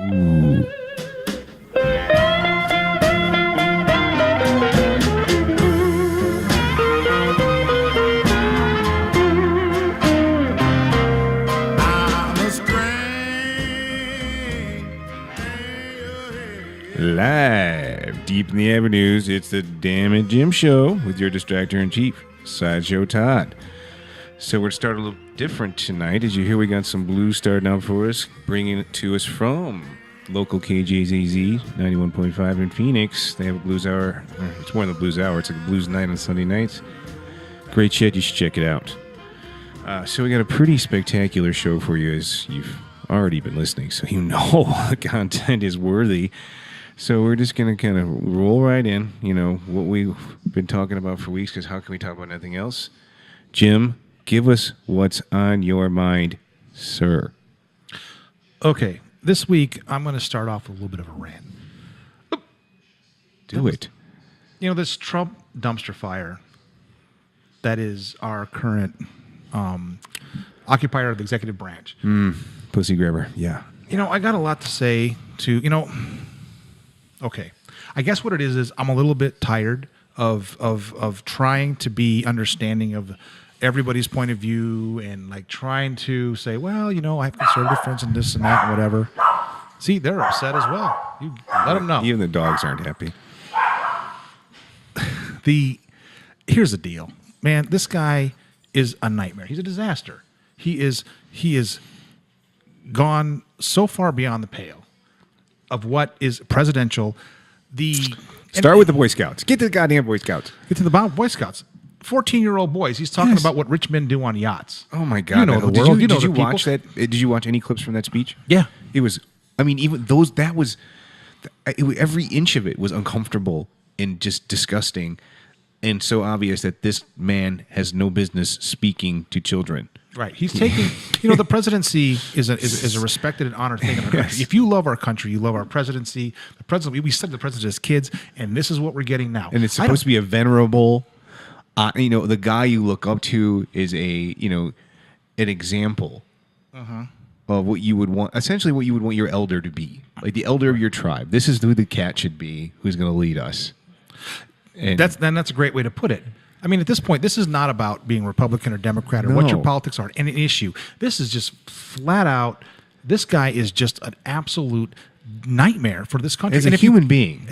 Ooh. Live deep in the avenues, it's the DammitJim show with your distractor-in-chief, Sideshow Todd. So we're starting a little different tonight. As you hear, we got some blues starting out for us, bringing it to us from local KJZZ 91.5 in Phoenix. They have a blues hour. It's more than a blues hour. It's like a blues night on Sunday nights. Great shit. You should check it out. So we got a pretty spectacular show for you, as you've already been listening, so you know the content is worthy. So we're just going to kind of roll right in, you know, what we've been talking about for weeks, because how can we talk about nothing else? Jim, give us what's on your mind, sir. Okay, this week I'm going to start off with a little bit of a rant. Do it. You know, this Trump dumpster fire that is our current occupier of the executive branch. Pussy grabber, yeah. You know, I got a lot to say to, okay. I guess what it is I'm a little bit tired of trying to be understanding of everybody's point of view and like trying to say, well, I have conservative friends and this and that and whatever. See, they're upset as well. You let them know. Even the dogs aren't happy. Here's the deal, man. This guy is a nightmare. He's a disaster. He is gone so far beyond the pale of what is presidential. Start with the Boy Scouts. Get to the goddamn Boy Scouts. Get to the Boy Scouts. 14-year-old boys. He's talking about what rich men do on yachts. Oh my God! You know the world. Did you watch that? Did you watch any clips from that speech? Yeah, it was. I mean, even those. That was. Every inch of it was uncomfortable and just disgusting, and so obvious that this man has no business speaking to children. Right. He's taking, the presidency is a respected and honored thing in our country. If you love our country, you love our presidency. The president, we studied the president as kids, and this is what we're getting now. And it's supposed to be a venerable, the guy you look up to is an example of what you would want, essentially what you would want your elder to be. Like the elder of your tribe. This is who the cat should be, who's going to lead us. And that's a great way to put it. I mean, at this point, this is not about being Republican or Democrat or what your politics are in an issue. This is just flat out, this guy is just an absolute nightmare for this country. As a human being.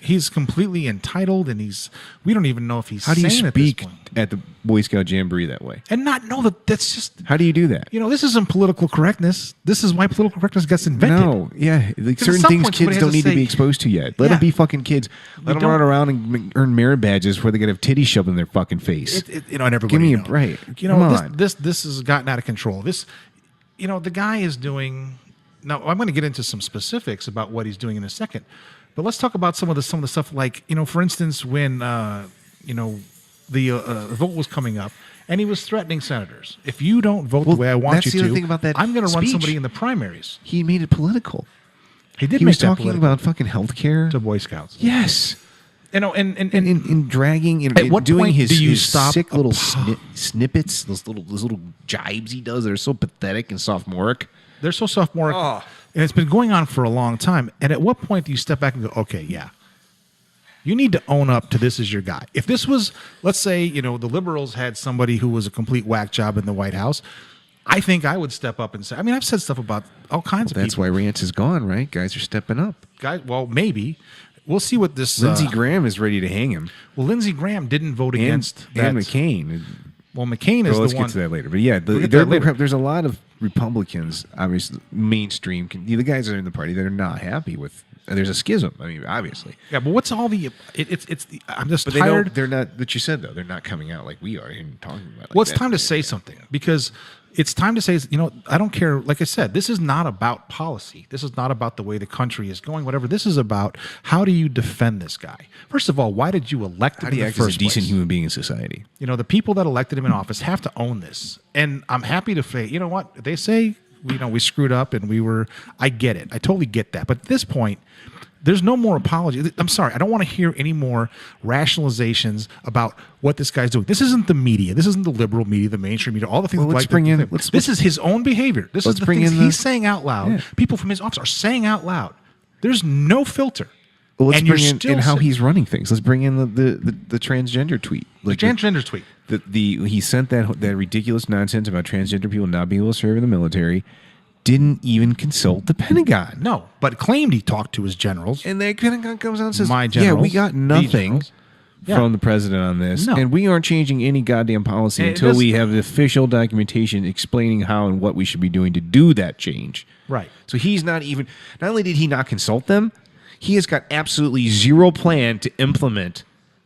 He's completely entitled, and we don't even know if he's How do you sane speak at this point. at the Boy Scout Jamboree that way? And not know that's just... How do you do that? This isn't political correctness. This is why political correctness gets invented. No, yeah. Like certain things kids don't need to be exposed to yet. Let them be fucking kids. Let them run around and earn merit badges where they get have titties shoved in their fucking face. And everybody Give me a break. Come on. This has gotten out of control. The guy is doing... Now, I'm going to get into some specifics about what he's doing in a second. But let's talk about some of the stuff like, for instance, when, the vote was coming up and he was threatening senators. If you don't vote the way I want you to, thing about that I'm going to run speech. somebody in the primaries. He made it political. He He was talking about fucking healthcare to Boy Scouts. Yes. And in dragging and at what doing point his, do you his stop sick little snippets, those little jibes he does that are so pathetic and sophomoric. They're so sophomoric. Oh. And it's been going on for a long time. And at what point do you step back and go, okay, yeah, you need to own up to this as your guy. If this was, let's say, the liberals had somebody who was a complete whack job in the White House, I think I would step up and say, I've said stuff about all kinds of people. That's why Rance is gone, right? Guys are stepping up. Well, maybe. We'll see what this... Lindsey Graham is ready to hang him. Well, Lindsey Graham didn't vote against that. And McCain. Well, McCain is the one... Let's get to that later. But yeah, there's a lot of Republicans, obviously, mainstream, the guys that are in the party that are not happy with... There's a schism. I mean, obviously. Yeah, but what's all the... I'm just but tired... They're not... But you said, though, they're not coming out like we are and talking about it. Well, it's time to say something, because... It's time to say, I don't care. Like I said, this is not about policy. This is not about the way the country is going, whatever. This is about how do you defend this guy? First of all, why did you elect him in the first place? How do you act as a decent human being in society? The people that elected him in office have to own this. And I'm happy to say, you know what? They say we screwed up and I get it. I totally get that. But at this point, there's no more apology. I'm sorry. I don't want to hear any more rationalizations about what this guy's doing. This isn't the media. This isn't the liberal media, the mainstream media, all the things this is his own behavior. This is the things he's saying out loud. Yeah. People from his office are saying out loud. There's no filter. Well, let's bring in how he's running things. Let's bring in the transgender tweet. Like the transgender tweet. He sent that ridiculous nonsense about transgender people not being able to serve in the military. Didn't even consult the Pentagon. No, but claimed he talked to his generals. And the Pentagon comes out and says, "My generals, we got nothing from the president on this, and we aren't changing any goddamn policy until we have the official documentation explaining how and what we should be doing to do that change." Right. So he's not only did he not consult them, he has got absolutely zero plan to implement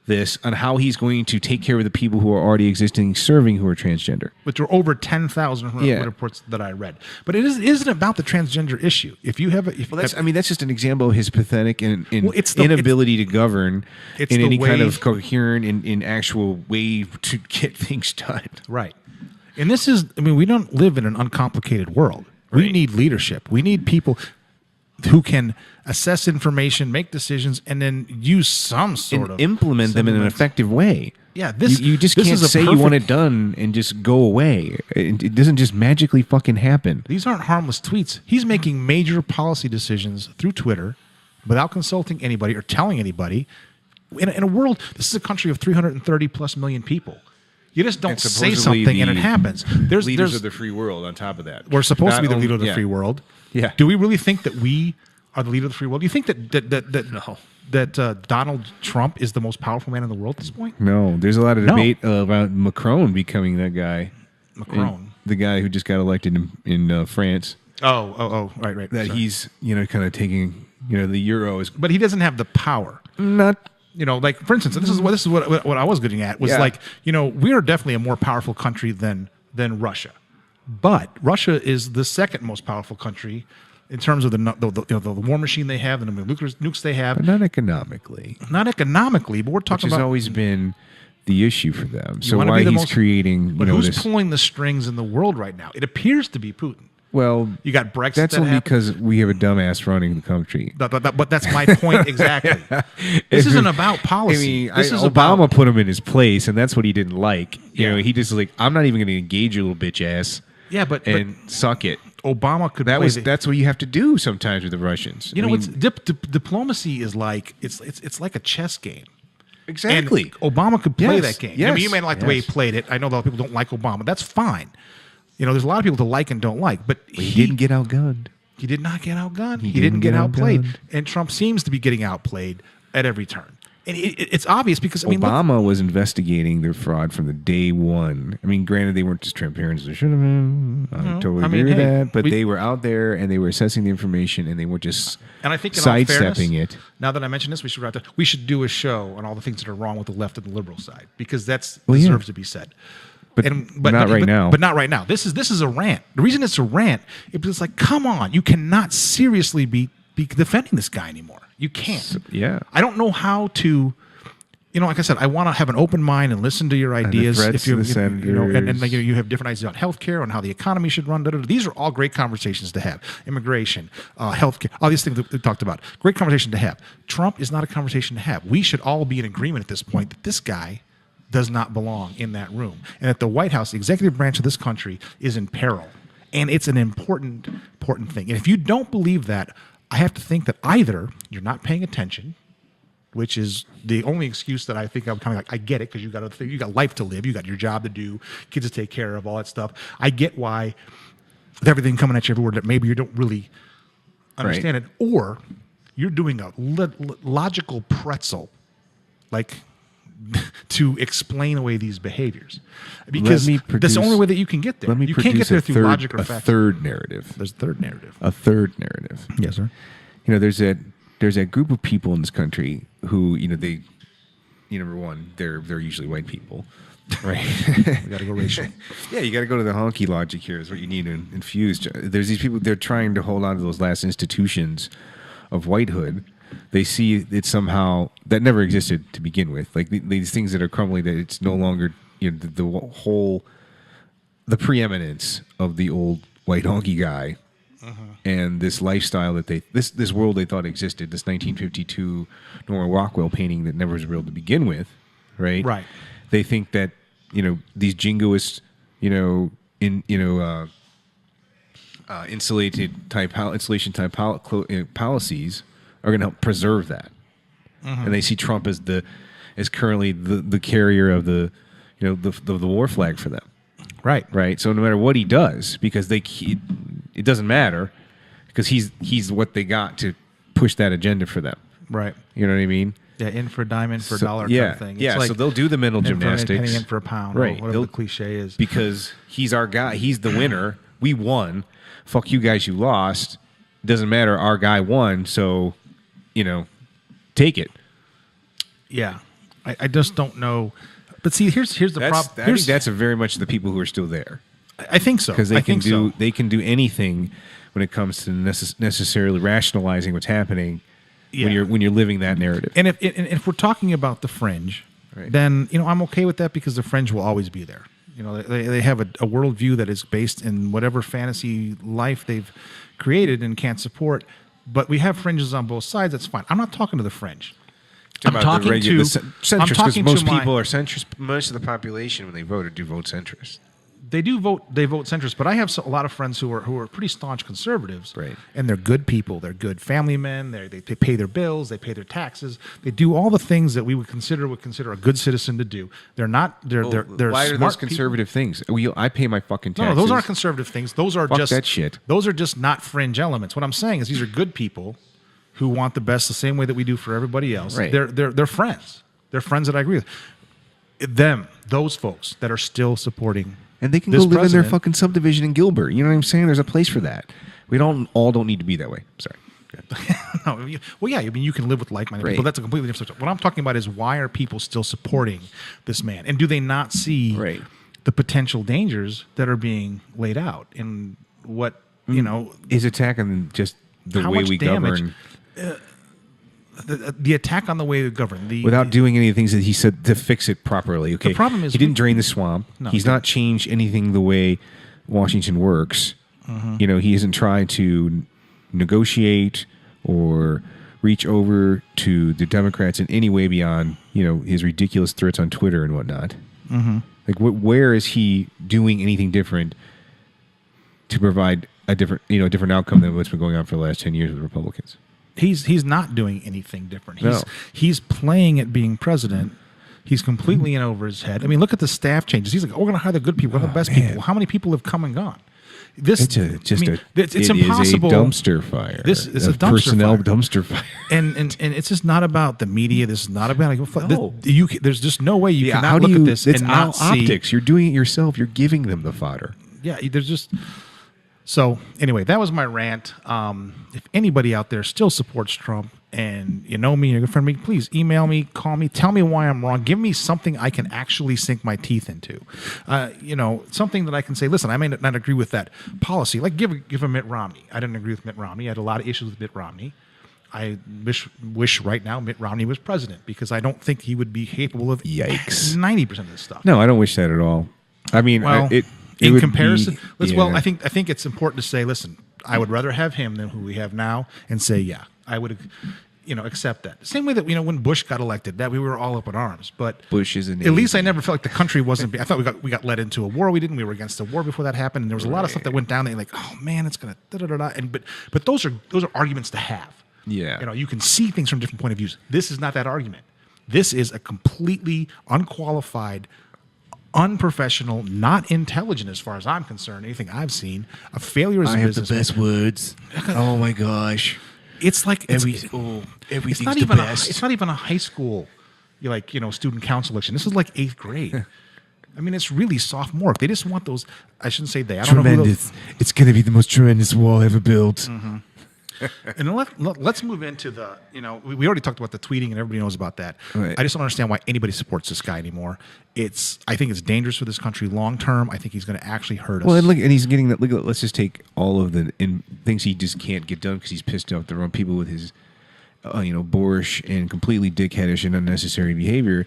this on how he's going to take care of the people who are already existing serving who are transgender. Which are over 10,000 reports that I read. But it isn't about the transgender issue. If you have that's just an example of his pathetic inability to govern in any kind of coherent in actual way to get things done. Right. And we don't live in an uncomplicated world. Right. We need leadership. We need people who can assess information, make decisions, and then use some sort of implement them in an effective way. Yeah, you just can't say you want it done and just go away. It doesn't just magically fucking happen. These aren't harmless tweets. He's making major policy decisions through Twitter without consulting anybody or telling anybody. In a world, this is a country of 330 plus million people. You just don't say something and it happens. There's leaders of the free world on top of that. We're supposed to be the leader of the free world. Yeah. Do we really think that we are the leader of the free world? Do you think that Donald Trump is the most powerful man in the world at this point? No. There's a lot of debate about Macron becoming that guy. Macron. The guy who just got elected in France. Right. That he's, kind of taking, the euro is... But he doesn't have the power. Not... like, for instance, this is what I was getting at, was we are definitely a more powerful country than Russia. But Russia is the second most powerful country in terms of the war machine they have, the number of nukes they have. But not economically. Not economically, but we're talking about... Which has always been the issue for them. So why he's creating... But who's pulling the strings in the world right now? It appears to be Putin. Well, you got Brexit. That's only because we have a dumbass running the country. But that's my point exactly. This isn't about policy. Obama put him in his place, and that's what he didn't like. He just I'm not even going to engage your little bitch ass. Yeah, but suck it. Obama could. That's what you have to do sometimes with the Russians. Diplomacy is like it's like a chess game. Exactly. And Obama could play that game. Yes. You may not like the way he played it. I know a lot of people don't like Obama. That's fine. There's a lot of people to like and don't like, but he didn't get outgunned. He did not get outgunned. He didn't get outplayed. And Trump seems to be getting outplayed at every turn. And it's obvious because Obama was investigating their fraud from the day one. Granted, they weren't as transparent as they should have been. I totally agree with that. But they were out there and they were assessing the information and they were just sidestepping it. Now that I mention this, we should do a show on all the things that are wrong with the left and the liberal side because that deserves to be said. But not right now. But not right now. This is a rant. The reason it's a rant is because come on, you cannot seriously be defending this guy anymore. You can't. I don't know how to. Like I said, I want to have an open mind and listen to your ideas. If you you have different ideas about healthcare and how the economy should run. These are all great conversations to have. Immigration, healthcare, all these things that we talked about. Great conversation to have. Trump is not a conversation to have. We should all be in agreement at this point that this guy does not belong in that room, and that the White House, the executive branch of this country, is in peril, and it's an important thing. And if you don't believe that, I have to think that either you're not paying attention, which is the only excuse that I think I'm kind of like, I get it because you got life to live, you got your job to do, kids to take care of, all that stuff. I get why with everything coming at you everywhere that maybe you don't really understand it, or you're doing a logical pretzel, like. To explain away these behaviors, because that's the only way that you can get there. You can't get there through logic or fact. Third narrative. There's a third narrative. A third narrative. Yes, sir. There's that group of people in this country who they, number one, they're usually white people, right? You got to go racial. Yeah, you got to go to the honky logic here. Is what you need to infuse. There's these people. They're trying to hold on to those last institutions of whitehood. They see it somehow that never existed to begin with. Like these things that are crumbling, that it's no longer the preeminence of the old white honky guy, and this lifestyle that this world they thought existed, this 1952 Norman Rockwell painting that never was real to begin with, right? Right. They think that these jingoist, insulation type policies are going to help preserve that, and they see Trump as currently the carrier of the war flag for them. Right. So no matter what he does, because it doesn't matter, because he's what they got to push that agenda for them. Right. You know what I mean? Yeah, in for a dime, in for a dollar yeah, kind of thing. It's yeah. like So they'll do the mental gymnastics. In for a penny, in for a pound, right? Or whatever the cliche is. Because he's our guy. He's the winner. We won. Fuck you guys. You lost. Doesn't matter. Our guy won. So, take it. Yeah, I just don't know. But see, here's the problem. I think that's very much the people who are still there. I think so. Because they can do anything when it comes to necessarily rationalizing what's happening when you're living that narrative. And if we're talking about the fringe, right, then I'm okay with that, because the fringe will always be there. They have a worldview that is based in whatever fantasy life they've created and can't support. But we have fringes on both sides. That's fine. I'm not talking to the fringe. I'm talking to centrist, because most people are centrist. Most of the population, when they vote, do vote centrist. They do vote. They vote centrist, but I have a lot of friends who are pretty staunch conservatives, right? And they're good people. They're good family men. They pay their bills. They pay their taxes. They do all the things that we would consider a good citizen to do. They're not. They're why are those conservative things? I pay my fucking taxes. No, those aren't conservative things. Those are Fuck just that shit. Those are just not fringe elements. What I'm saying is these are good people who want the best the same way that we do for everybody else. Right. They're friends. They're friends that I agree with. Those folks that are still supporting. And they can go live in their fucking subdivision in Gilbert. You know what I'm saying? There's a place for that. We don't need to be that way. Sorry. No, well, yeah. I mean, you can live with like-minded people. That's a completely different subject. What I'm talking about is, why are people still supporting this man? And do they not see the potential dangers that are being laid out? And what, his attack on just the way we govern. The attack on the way we govern, without doing any of the things that he said to fix it properly. Okay, the problem is he didn't drain the swamp. No, he's not changed anything the way Washington works. Mm-hmm. He isn't tried to negotiate or reach over to the Democrats in any way beyond his ridiculous threats on Twitter and whatnot. Mm-hmm. Like, where is he doing anything different to provide a different outcome than what's been going on for the last 10 years with Republicans? He's not doing anything different. No. He's playing at being president. He's completely in over his head. I mean, look at the staff changes. He's like, we're going to hire the good people, we're the best people. How many people have come and gone? It's impossible. It is a dumpster fire. This is a dumpster personnel fire. Dumpster fire. And it's just not about the media. This is not about there's just no way you cannot look at this and not see optics. You're doing it yourself. You're giving them the fodder. Yeah, there's just. So anyway, that was my rant. If anybody out there still supports Trump, and you know me, you're a good friend of me, please email me, call me, tell me why I'm wrong. Give me something I can actually sink my teeth into. Something that I can say, listen, I may not agree with that policy. Like give a Mitt Romney. I didn't agree with Mitt Romney. I had a lot of issues with Mitt Romney. I wish right now Mitt Romney was president, because I don't think he would be capable of 90% of this stuff. No, I don't wish that at all. I mean, in comparison, I think it's important to say, listen, I would rather have him than who we have now, and say, yeah, I would, accept that. Same way that when Bush got elected, that we were all up in arms. But Bush is at least I never felt like the country wasn't. I thought we got led into a war. We didn't. We were against the war before that happened, and there was a lot of stuff that went down. That you're like, oh man, it's gonna da da da da. And but those are arguments to have. Yeah, you can see things from different point of views. This is not that argument. This is a completely unqualified, unprofessional, not intelligent as far as I'm concerned. Anything I've seen, a failure as a businessman. I have the best words. Oh my gosh! It's like everything's it's not the even best. It's not even a high school, student council election. This is like 8th grade. I mean, it's really sophomore. They just want those. I shouldn't say they. I don't tremendous. know It's going to be the most tremendous wall ever built. Mm-hmm. And let's move into the, we already talked about the tweeting, and everybody knows about that. Right. I just don't understand why anybody supports this guy anymore. I think it's dangerous for this country long term. I think he's going to actually hurt us. Well, and he's getting that. Let's just take all of the things he just can't get done because he's pissed off the wrong people with his, boorish and completely dickheadish and unnecessary behavior.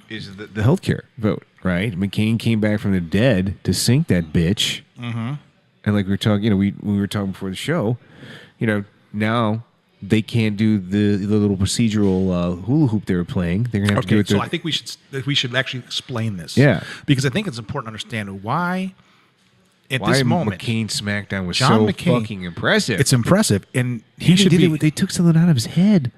Is the healthcare vote, right? McCain came back from the dead to sink that bitch. Mm-hmm. And like we were talking, we were talking before the show, now they can't do the little procedural hula hoop they were playing. They're gonna have to do it. So I think we should actually explain this. Yeah, because I think it's important to understand why. At why this moment, McCain SmackDown was John so McCain, fucking impressive. It's impressive, and They took something out of his head.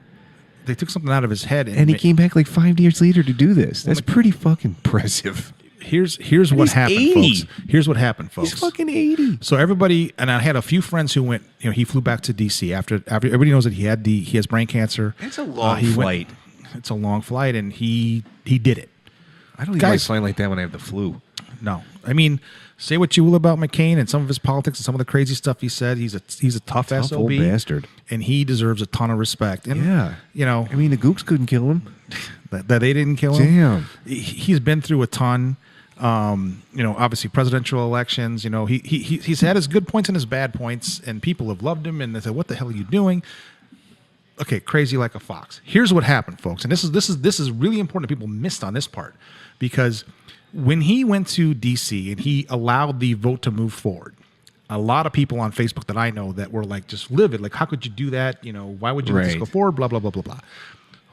They took something out of his head, and he came back like 5 years later to do this. That's pretty fucking impressive. Here's what happened, 80. folks. Here's what happened, folks. He's fucking 80. So everybody, and I had a few friends who went. He flew back to DC after everybody knows that he has brain cancer. It's a long flight. It's a long flight, and he did it. I don't even like flying like that when I have the flu. No, I mean, say what you will about McCain and some of his politics and some of the crazy stuff he said. He's a tough SOB, old bastard, and he deserves a ton of respect. And, I mean, the Gooks couldn't kill him. That they didn't kill him. Damn, he's been through a ton. Obviously presidential elections. He's had his good points and his bad points, and people have loved him. And they said, "What the hell are you doing?" Okay, crazy like a fox. Here's what happened, folks, and this is really important that people missed on this part, because when he went to DC and he allowed the vote to move forward, a lot of people on Facebook that I know that were like just livid, like, how could you do that? Why would you let this go forward? Blah, blah, blah, blah, blah.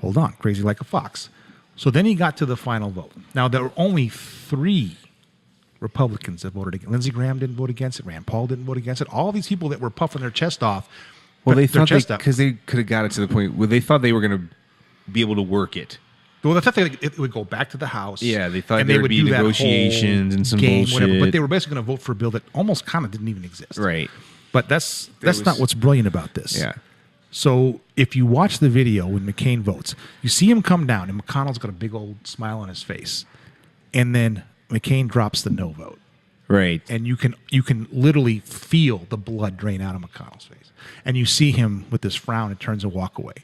Hold on, crazy like a fox. So then he got to the final vote. Now, there were only 3 Republicans that voted against. Lindsey Graham didn't vote against it. Rand Paul didn't vote against it. All these people that were puffing their chest off. Well, they thought because they could have got it to the point where they thought they were going to be able to work it. Well, they thought it would go back to the House. Yeah, they thought there would be negotiations and some bullshit. Whatever, but they were basically going to vote for a bill that almost kind of didn't even exist. Right. But that's not what's brilliant about this. Yeah. So if you watch the video when McCain votes, you see him come down, and McConnell's got a big old smile on his face, and then McCain drops the no vote. Right. And you can literally feel the blood drain out of McConnell's face, and you see him with this frown and turns and walk away.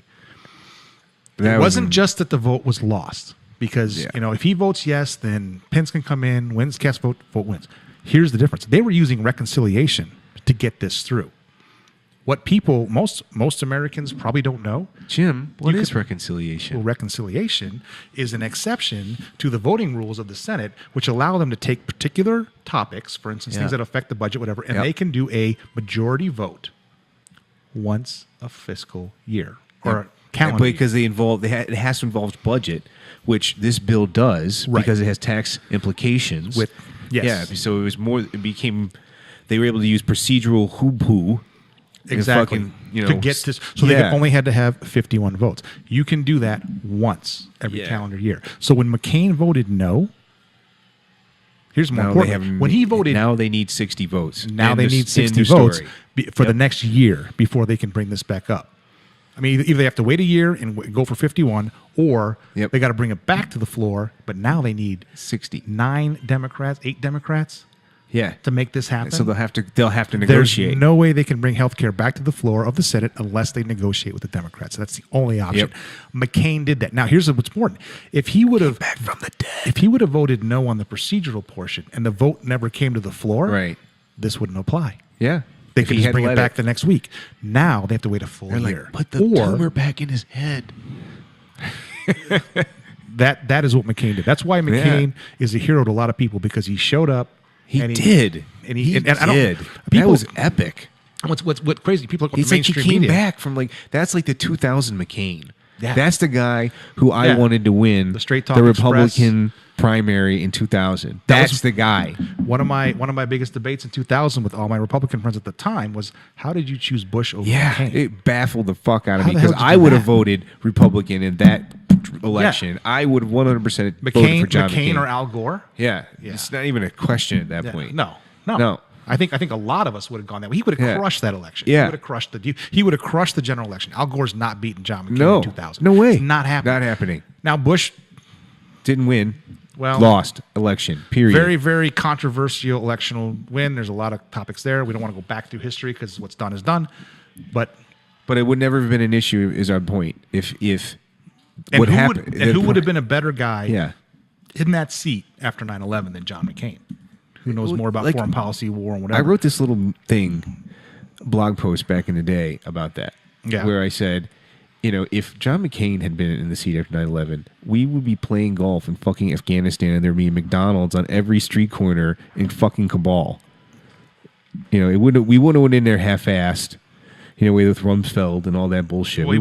It wasn't just that the vote was lost, because if he votes yes, then Pence can come in, wins, cast vote wins. Here's the difference: they were using reconciliation to get this through. What most Americans probably don't know, Jim, what is reconciliation? Well, reconciliation is an exception to the voting rules of the Senate, which allow them to take particular topics, for instance, things that affect the budget, whatever, and they can do a majority vote once a fiscal year or calendar. Because it has to involve budget, which this bill does, because it has tax implications. So they were able to use procedural hoo-hoo. Exactly. To get this. So they only had to have 51 votes. You can do that once every calendar year. So when McCain voted no, here's more important. When he voted, now they need 60 votes. Now they need 60 votes for the next year before they can bring this back up. I mean, either they have to wait a year and go for 51, or they got to bring it back to the floor. But now they need 60. 8 Democrats. Yeah, to make this happen. So they'll have to negotiate. There's no way they can bring health care back to the floor of the Senate unless they negotiate with the Democrats. That's the only option. McCain did that. Now, here's what's important: if he would have voted no on the procedural portion and the vote never came to the floor, this wouldn't apply. Yeah, they could just bring it back the next week. Now they have to wait a full year. Put the tumor back in his head. That is what McCain did. That's why McCain is a hero to a lot of people, because he showed up. He did. That was epic. What's crazy? People look at the mainstream media. He came back from that's like the 2000 McCain. Yeah. That's the guy who I wanted to win the Republican primary in 2000. That's the guy. One of my biggest debates in 2000 with all my Republican friends at the time was, how did you choose Bush over McCain? It baffled the fuck out of me, because I would have voted Republican in that election. I would have 100% voted for John McCain or Al Gore. Yeah, it's not even a question at that point. No. I think a lot of us would have gone that way. He would have crushed that election. Yeah. He would have crushed the general election. Al Gore's not beating John McCain in 2000. No way. It's not happening. Not happening. Now Bush didn't win. Well, lost election. Period. Very, very controversial electional win. There's a lot of topics there. We don't want to go back through history, because what's done is done. But it would never have been an issue, is our point. If what happened, who would have been a better guy in that seat after 9/11 than John McCain? Who knows more about foreign policy, war, and whatever. I wrote this little blog post back in the day about that, where I said, if John McCain had been in the seat after 9/11, we would be playing golf in fucking Afghanistan, and there'd be McDonald's on every street corner in fucking Kabul. You know, we wouldn't have went in there half-assed. You know, with Rumsfeld and all that bullshit. Well,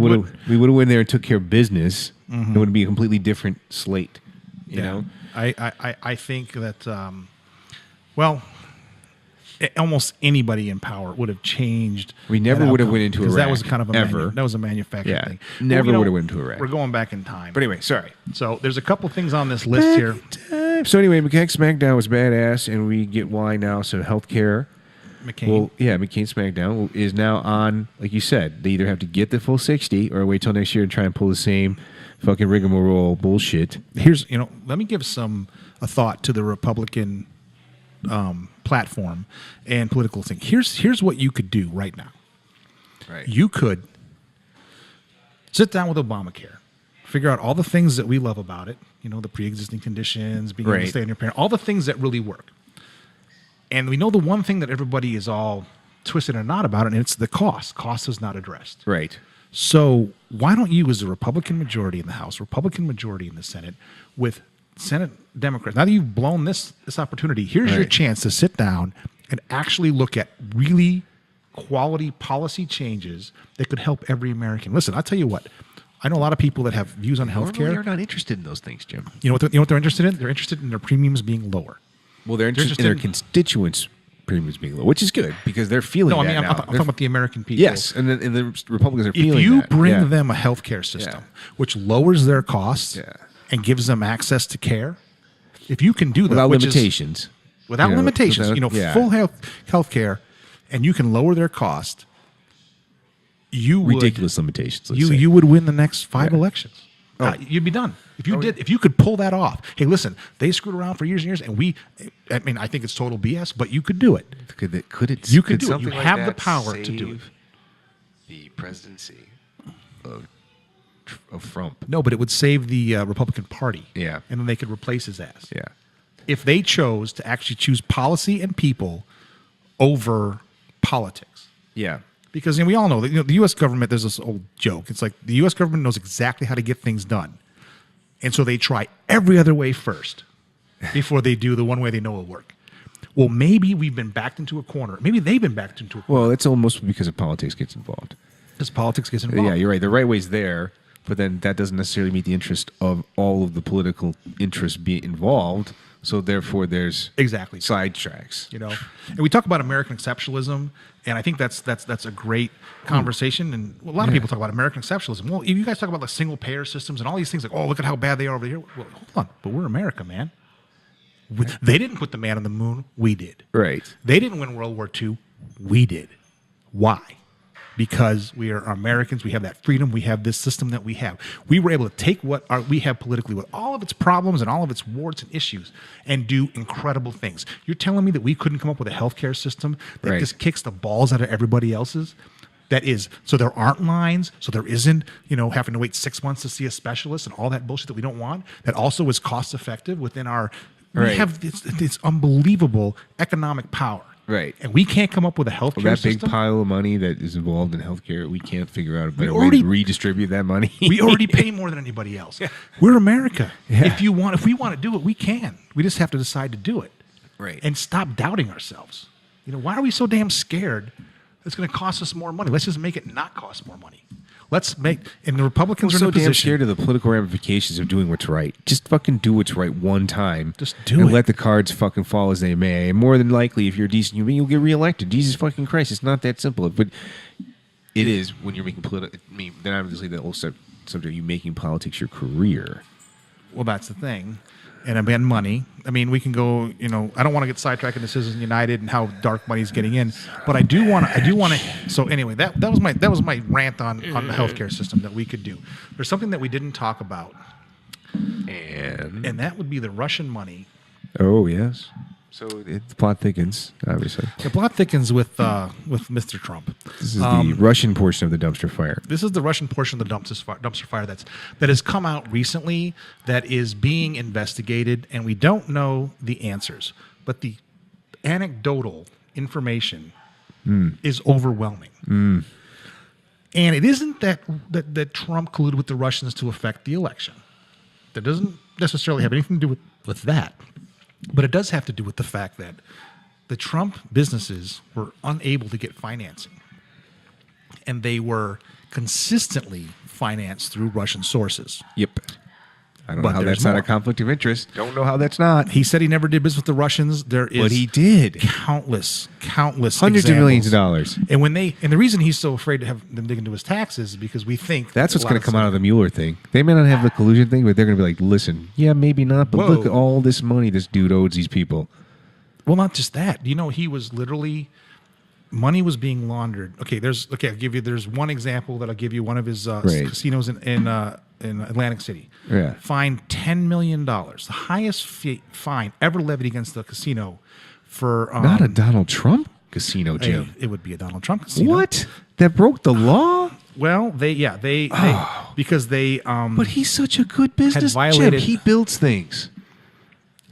we would have went there and took care of business. It would be a completely different slate. You know, I think that almost anybody in power would have changed. We never would have went into Iraq. That was kind of ever. That was a manufacturing thing. Never would have went into Iraq. We're going back in time. But anyway, sorry. So there's a couple things on this list here. So anyway, McCain SmackDown was badass, and we get why now. So healthcare. McCain. Well, yeah, McCain SmackDown is now on, like you said, they either have to get the full 60 or wait till next year and try and pull the same fucking rigmarole bullshit. Let me give a thought to the Republican platform and political thing. Here's what you could do right now. Right. You could sit down with Obamacare, figure out all the things that we love about it, the pre-existing conditions, being able to stay on your parent, all the things that really work. And we know the one thing that everybody is all twisted or not about it, and it's the cost. Cost is not addressed. Right. So why don't you, as a Republican majority in the House, Republican majority in the Senate, with Senate Democrats, now that you've blown this opportunity, here's your chance to sit down and actually look at really quality policy changes that could help every American. Listen, I'll tell you what. I know a lot of people that have views on healthcare. They're not interested in those things, Jim. You know what they're interested in? They're interested in their premiums being lower. Well, they're interested in their constituents' premiums being low, which is good because they're feeling that now. I'm talking about the American people. Yes, and the Republicans are feeling that. If you bring them a healthcare system which lowers their costs and gives them access to care, if you can do that without limitations, full health care, and you can lower their cost, ridiculous limitations. You would win the next 5 elections. You'd be done. If you could pull that off. Hey, listen, they screwed around for years and years, and I think it's total BS, but you could do it. Could it? You could do it. You have the power to do it. The presidency of Trump. No, but it would save the Republican Party. Yeah. And then they could replace his ass. Yeah. If they chose to actually choose policy and people over politics. Yeah. Because we all know that the U.S. government, there's this old joke. It's like the U.S. government knows exactly how to get things done. And so they try every other way first before they do the one way they know will work. Well, maybe we've been backed into a corner. Maybe they've been backed into a corner. Well, it's almost because of politics gets involved. Because politics gets involved. Yeah, you're right. The right way's there, but then that doesn't necessarily meet the interest of all of the political interests being involved. So therefore, there's sidetracks. And we talk about American exceptionalism, and I think that's a great conversation. And a lot of people talk about American exceptionalism. Well, you guys talk about the single payer systems and all these things, like, oh, look at how bad they are over here. Well, hold on, but we're America, man. They didn't put the man on the moon. We did. Right. They didn't win World War II. We did. Why? Because we are Americans, we have that freedom, we have this system that we have. We were able to take what we have politically with all of its problems and all of its warts and issues and do incredible things. You're telling me that we couldn't come up with a healthcare system that just kicks the balls out of everybody else's? That is, so there aren't lines, so there isn't, having to wait 6 months to see a specialist and all that bullshit that we don't want. That also is cost effective within our, we have this unbelievable economic power. Right. And we can't come up with a healthcare system. That big pile of money that is involved in healthcare, we can't figure out a better way to redistribute that money. We already pay more than anybody else. Yeah. We're America. Yeah. If we want to do it, we can. We just have to decide to do it. Right. And stop doubting ourselves. Why are we so damn scared it's going to cost us more money? Let's just make it not cost more money. And the Republicans are in a position. We're so damn scared of the political ramifications of doing what's right. Just fucking do what's right one time. Just do it. And let the cards fucking fall as they may. And more than likely, if you're a decent human, you'll get reelected. Jesus fucking Christ. It's not that simple. But it is when you're making political. Then obviously the whole subject, you making politics your career. Well, that's the thing. And money. We can go. I don't want to get sidetracked into Citizens United and how dark money's getting in, but I do want to. So anyway, that was my rant on the healthcare system that we could do. There's something that we didn't talk about, and that would be the Russian money. Oh yes. So the plot thickens, obviously. The plot thickens with Mr. Trump. This is the Russian portion of the dumpster fire. This is the Russian portion of the dumpster fire that has come out recently, that is being investigated, and we don't know the answers. But the anecdotal information is overwhelming. And it isn't that Trump colluded with the Russians to affect the election. That doesn't necessarily have anything to do with that. But it does have to do with the fact that the Trump businesses were unable to get financing. And they were consistently financed through Russian sources. Yep. I don't But know how there's that's not more. a conflict of interest. Don't know how that's not. He said he never did business with the Russians. There is But he did. countless Hundreds examples. of millions of dollars. And the reason he's so afraid to have them dig into his taxes is because we think That's what's a lot going of to come out of the Mueller thing. They may not have the collusion thing, but they're going to be like, listen, yeah, maybe not, but Whoa. look at all this money this dude owes these people. Well, not just that. You know, he was literally money was being laundered. I'll give you. There's one example that I'll give you. One of his Right. casinos in Atlantic City. Yeah. Fined $10 million, the highest fine ever levied against the casino for Not a Donald Trump casino, Jim. It would be a Donald Trump casino. What? That broke the law? Well, they because they But he's such a good business violated- Jim. He builds things.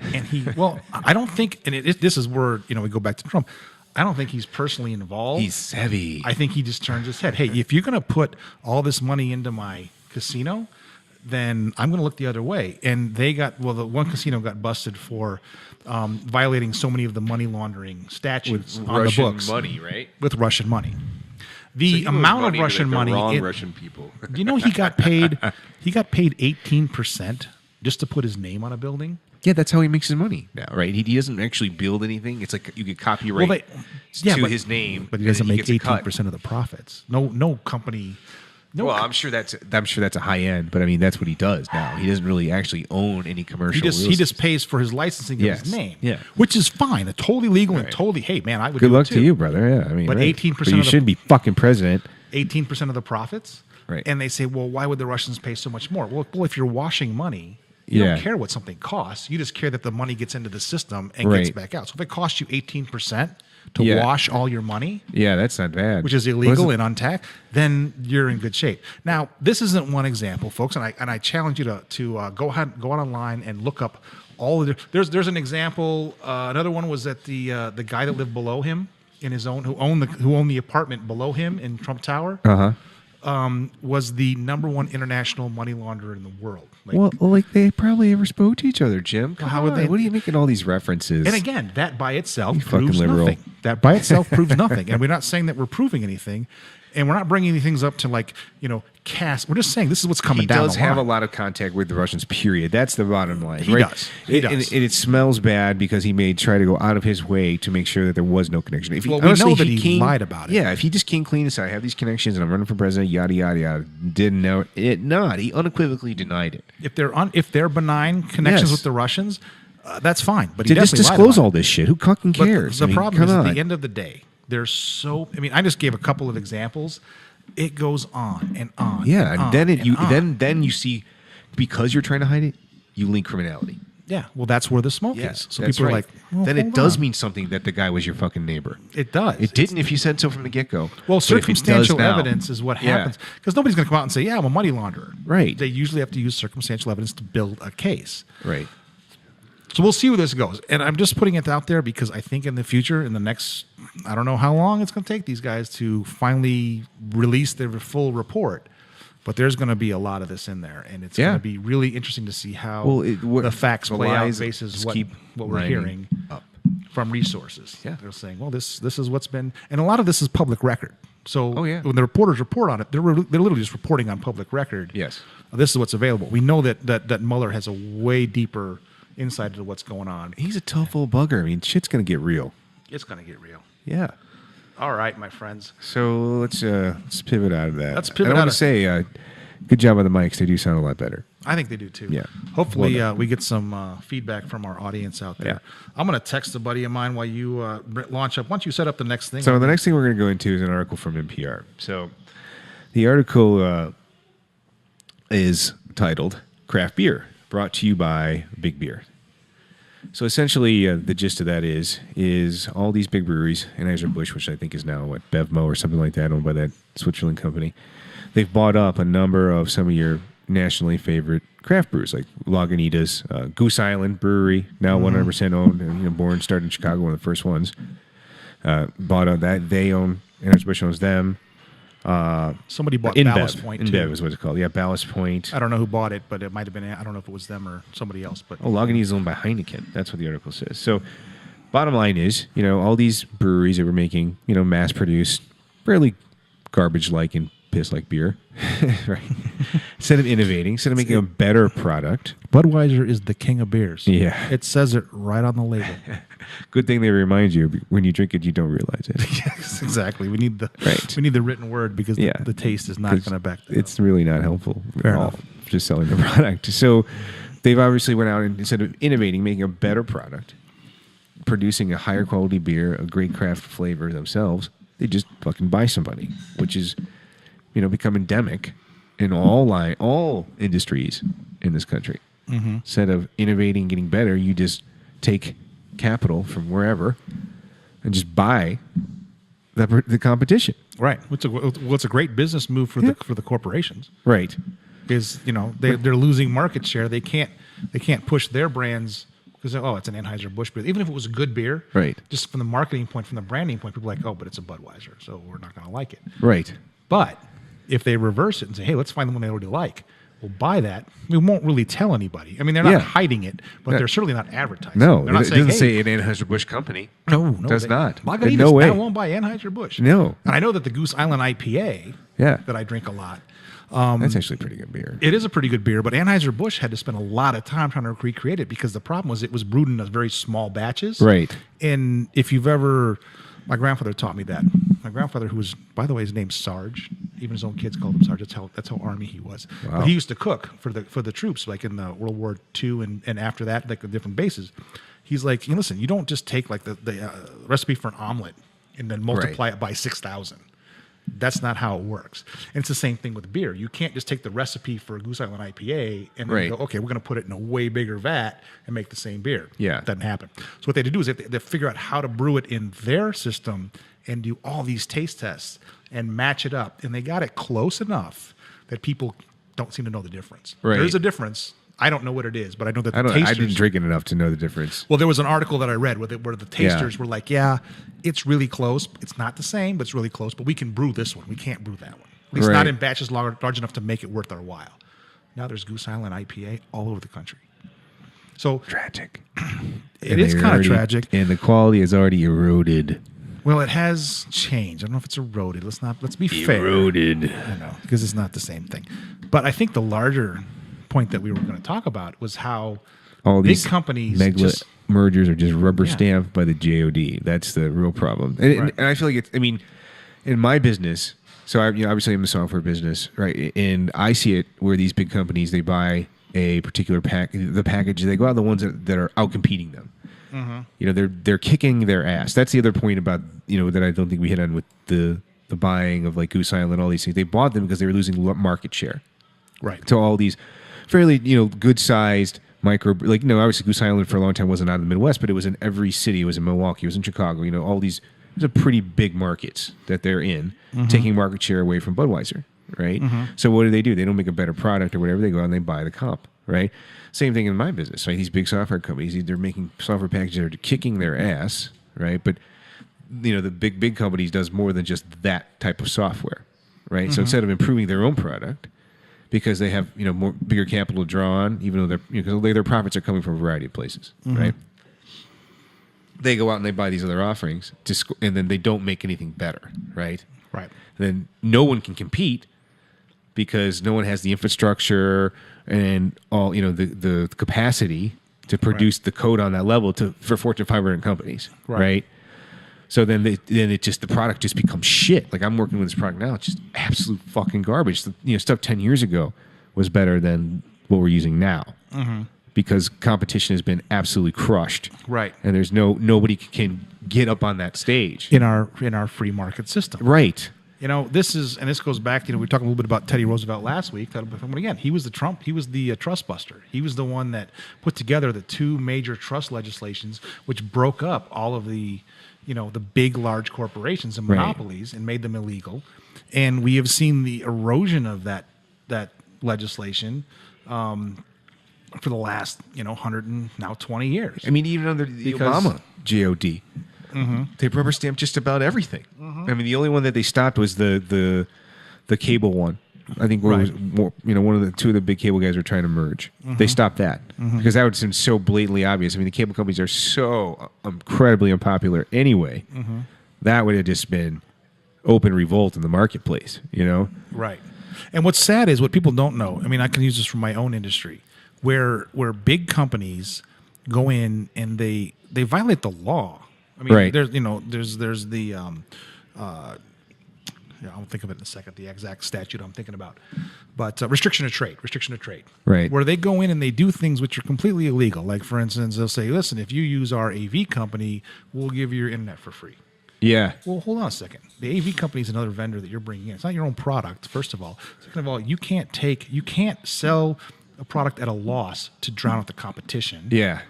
I don't think, and this is where we go back to Trump. I don't think he's personally involved. He's savvy. I think he just turns his head. Hey, if you're going to put all this money into my casino, then I'm going to look the other way. And the one casino got busted for violating so many of the money laundering statutes on Russian the books money, right? with Russian money. The amount of Russian money, Russian people. you know, he got paid 18% just to put his name on a building. Yeah, that's how he makes his money now, right? He doesn't actually build anything. It's like you get copyright to his name, but he doesn't make gets a cut. 18% of the profits. No company. Well, I'm sure that's a high end, but I mean that's what he does now. He doesn't really actually own any commercial. He just pays for his licensing of his name, which is fine, totally legal and totally. Hey, man, I would. Good do luck it too. to you, brother. Yeah, I mean, But right. 18% But you of the- shouldn't be fucking president. 18% of the profits, Right. And they say, well, why would the Russians pay so much more? Well, if you're washing money, you Yeah. don't care what something costs. You just care that the money gets into the system and Right. gets back out. So if it costs you 18% to Yeah. wash all your money, Yeah, that's not bad. which is illegal and untaxed, then you're in good shape. Now, this isn't one example, folks, and I challenge you to go out online and look up all of the. There's an example. Another one was that the guy that lived below him in his own who owned the apartment below him in Trump Tower. Was the number one international money launderer in the world. Well, like they probably ever spoke to each other, Jim. Come how would on. they- What are you making all these references? And again, that by itself You fucking proves liberal. nothing. That by itself proves nothing. And we're not saying that we're proving anything. And we're not bringing any things up to cast. We're just saying this is what's coming he down does the line. have a lot of contact with the Russians, period. That's the bottom line. He right? does. He does. And it smells bad because he may try to go out of his way to make sure that there was no connection. If he, Well, we honestly, know if that he came- lied about it. Yeah, if he just came clean and said, I have these connections and I'm running for president, yada, yada, yada, didn't know it. Not. He unequivocally denied it. If they're benign connections Yes. with the Russians, that's fine. But he To just definitely lied disclose about all this shit. Who fucking it. But cares? the problem is, come at on. the end of the day, there's so. I mean, I just gave a couple of examples. It goes on and on. Yeah, and then on. then you see, because you're trying to hide it, you link criminality. Yeah, well, that's where the smoke Yes, is. So that's people are right. like, well, then it hold does on. mean something that the guy was your fucking neighbor. It does. It didn't if you said so from the get go. Well, circumstantial evidence is what Yeah. happens because nobody's going to come out and say, "Yeah, I'm a money launderer." Right. They usually have to use circumstantial evidence to build a case. Right. So we'll see where this goes. And I'm just putting it out there because I think in the future, in the next, I don't know how long it's going to take these guys to finally release their full report. But there's going to be a lot of this in there, and it's Yeah. going to be really interesting to see how the facts play out lies basis just what keep we're lining hearing up. from resources. Yeah. They're saying, well, this is what's been, and a lot of this is public record. So Oh, yeah. when the reporters report on it, they're literally just reporting on public record. Yes. This is what's available. We know that Mueller has a way deeper insight into what's going on. He's a tough old bugger. I mean, shit's gonna get real. It's going to get real. Yeah. All right, my friends. So let's pivot out of that. Let's pivot I out want of- to say, good job on the mics. They do sound a lot better. I think they do too. Yeah. Hopefully, Well done. we get some feedback from our audience out there. Yeah. I'm going to text a buddy of mine while you launch up. Once you set up the next thing. So the next thing we're going to go into is an article from NPR. So the article is titled "Craft Beer," brought to you by Big Beer. So essentially, the gist of that is all these big breweries, Anheuser-Busch, which I think is now Bevmo or something like that, owned by that Switzerland company, they've bought up a number of some of your nationally favorite craft brews, like Lagunitas, Goose Island Brewery, now 100% owned, born, started in Chicago, one of the first ones. Bought up that. They own, Anheuser-Busch owns them. Somebody bought InBev. Ballast Point too. InBev is what it's called. Yeah, Ballast Point. I don't know who bought it, but it might have been. I don't know if it was them or somebody else. But Oh, Lagunitas is owned by Heineken. That's what the article says. So bottom line is, all these breweries that were making, mass-produced, fairly garbage-like and piss-like beer, right? Instead of innovating, instead of making a better product. Budweiser is the king of beers. Yeah. It says it right on the label. Good thing they remind you. When you drink it, you don't realize it. Yes, exactly. We need the Right. we need the written word because the taste is not going to back that up. It's really not helpful Fair at all, enough. just selling the product. So they've obviously went out and instead of innovating, making a better product, producing a higher quality beer, a great craft flavor themselves, they just fucking buy somebody, which is, become endemic in all industries in this country. Mm-hmm. Instead of innovating, getting better, you just take capital from wherever and just buy the competition. Right. What's a great business move for the corporations. Right. Is they're losing market share. They can't push their brands because it's an Anheuser-Busch beer. Even if it was a good beer, Right. just from the marketing point, from the branding point, people are like, but it's a Budweiser, so we're not going to like it. Right. But if they reverse it and say, hey, let's find the one they already like, we'll buy that. We won't really tell anybody. I mean, they're not hiding it, but they're certainly not advertising. No, they're not it saying, doesn't say an Anheuser-Busch company. No, does not. Lagunitas No way. now won't buy Anheuser-Busch. No. And I know that the Goose Island IPA that I drink a lot, That's actually a pretty good beer. it is a pretty good beer, but Anheuser-Busch had to spend a lot of time trying to recreate it because the problem was it was brewed in very small batches. Right. And if you've ever, my grandfather taught me that. My grandfather, who was, by the way, his name's Sarge. Even his own kids called him Sarge. That's how Army he was. Wow. But he used to cook for the troops, like in the World War II and after that, like the different bases. He's like, listen, you don't just take like the recipe for an omelet and then multiply it by 6,000. That's not how it works. And it's the same thing with beer. You can't just take the recipe for a Goose Island IPA and then go, okay, we're going to put it in a way bigger vat and make the same beer. Yeah. It doesn't happen. So what they had to do is they figure out how to brew it in their system and do all these taste tests and match it up. And they got it close enough that people don't seem to know the difference. Right. There's a difference. I don't know what it is, but I know that the I tasters... didn't drink it enough to know the difference. Well, there was an article that I read where the tasters were like, it's really close. It's not the same, but it's really close. But we can brew this one. We can't brew that one. At least not in batches large enough to make it worth our while. Now there's Goose Island IPA all over the country. So Tragic. It is kind of tragic. And the quality is already eroded. Well, it has changed. I don't know if it's eroded. Let's be fair. Eroded. I know, because it's not the same thing. But I think the larger point that we were going to talk about was how all these big companies megalithic mergers are just rubber stamped by the JOD. That's the real problem. And I feel like in my business, so obviously I'm in the software business, right? And I see it where these big companies, they buy a particular the package, they go out the ones that are out competing them. Mm-hmm. They're kicking their ass. That's the other point about, that I don't think we hit on with the buying of like Goose Island and all these things. They bought them because they were losing market share. Right. To all these fairly, good-sized micro, obviously Goose Island for a long time wasn't out in the Midwest, but it was in every city. It was in Milwaukee. It was in Chicago. All these, these are pretty big markets that they're in, taking market share away from Budweiser, right? Mm-hmm. So what do? They don't make a better product or whatever. They go out and they buy the comp, right? Same thing in my business, right? These big software companies, they're making software packages that are kicking their ass, right? But, the big companies does more than just that type of software, right? Mm-hmm. So instead of improving their own product, because they have bigger capital to draw on, even though because their profits are coming from a variety of places, right? They go out and they buy these other offerings, and then they don't make anything better, right? Right. Then no one can compete because no one has the infrastructure and all the capacity to produce the code on that level for Fortune 500 companies, right? So then the product just becomes shit. Like I'm working with this product now, it's just absolute fucking garbage. Stuff 10 years ago was better than what we're using now, because competition has been absolutely crushed. Right. And there's nobody can get up on that stage in our free market system. Right. This goes back. We talked a little bit about Teddy Roosevelt last week. But again, he was the trust buster. He was the one that put together the two major trust legislations, which broke up all of the big, large corporations and monopolies and made them illegal. And we have seen the erosion of that legislation for the last 120 years. I mean, even under the Obama JOD, they rubber stamped just about everything. I mean, the only one that they stopped was the cable one, I think what was more, one of the two of the big cable guys were trying to merge. They stopped that because that would seem so blatantly obvious. I mean, the cable companies are so incredibly unpopular anyway. That would have just been open revolt in the marketplace, Right. And what's sad is what people don't know. I mean, I can use this from my own industry, where big companies go in and they violate the law. I mean, there's the I'll think of it in a second, the exact statute I'm thinking about. But restriction of trade. Right. Where they go in and they do things which are completely illegal. Like, for instance, they'll say, listen, if you use our AV company, we'll give you your internet for free. Yeah. Well, hold on a second. The AV company is another vendor that you're bringing in. It's not your own product, first of all. Second of all, you can't sell a product at a loss to drown out the competition. Yeah.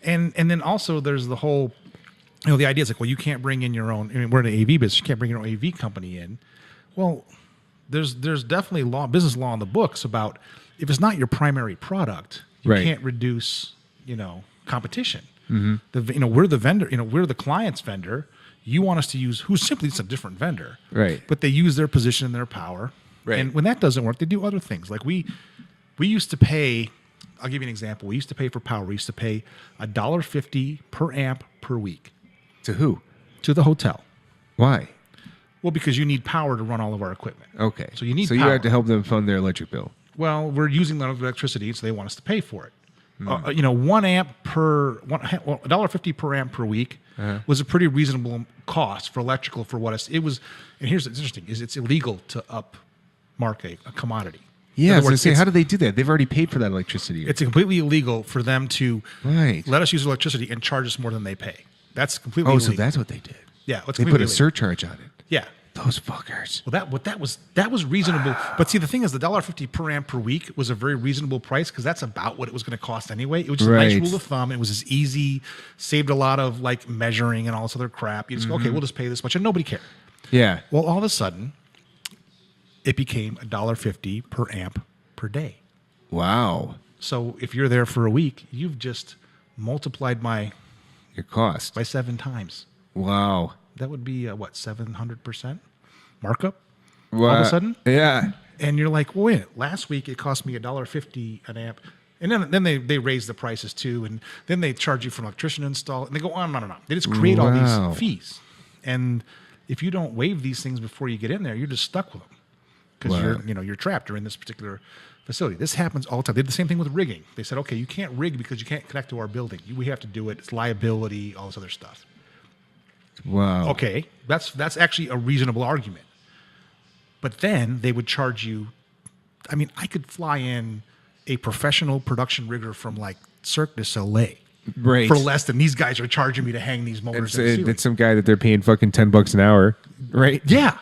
And then also there's the whole, the idea is like, well, you can't bring in your own. I mean, we're in the AV business. You can't bring your own AV company in. Well, there's definitely business law in the books about if it's not your primary product, you can't reduce, competition. We're the vendor. We're the client's vendor. You want us to use who's simply just a different vendor, right? But they use their position and their power, right? And when that doesn't work, they do other things. Like we used to pay. I'll give you an example. We used to pay for power. We used to pay $1.50 per amp per week. To who? To the hotel. Why? Well, because you need power to run all of our equipment. Okay. So you need. So power. you have to help them fund their electric bill. Well, we're using the electricity, so they want us to pay for it. 1 amp per $1.50 per amp per week was a pretty reasonable cost for electrical for what it was. And here's what's interesting: is it's illegal to upmark a commodity. Yeah, I was going to say, how do they do that? They've already paid for that electricity. It's completely illegal for them to let us use electricity and charge us more than they pay. That's completely illegal. So that's what they did. Yeah, they put a surcharge on it. Yeah. Those fuckers. Well, that was reasonable. But see, the thing is, the $1.50 per amp per week was a very reasonable price because that's about what it was going to cost anyway. It was just a nice rule of thumb. It was as easy, saved a lot of like measuring and all this other crap. You just go, okay, we'll just pay this much, and nobody cared. Yeah. Well, all of a sudden, it became $1.50 per amp per day. Wow. So if you're there for a week, you've just multiplied your cost by 7 times. Wow. That would be 700% markup all of a sudden? Yeah. And you're like, well, wait, last week it cost me $1.50 an amp. And then they raise the prices too. And then they charge you for an electrician install. And they go on and on and on. They just create all these fees. And if you don't waive these things before you get in there, you're just stuck with them. Because you're trapped. You're in this particular facility. This happens all the time. They did the same thing with rigging. They said, okay, you can't rig because you can't connect to our building. We have to do it. It's liability, all this other stuff. Wow. Okay, that's actually a reasonable argument. But then they would charge you. I mean, I could fly in a professional production rigger from like Cirque du Soleil for less than these guys are charging me to hang these motors. It's some guy that they're paying fucking $10 an hour, right? Yeah.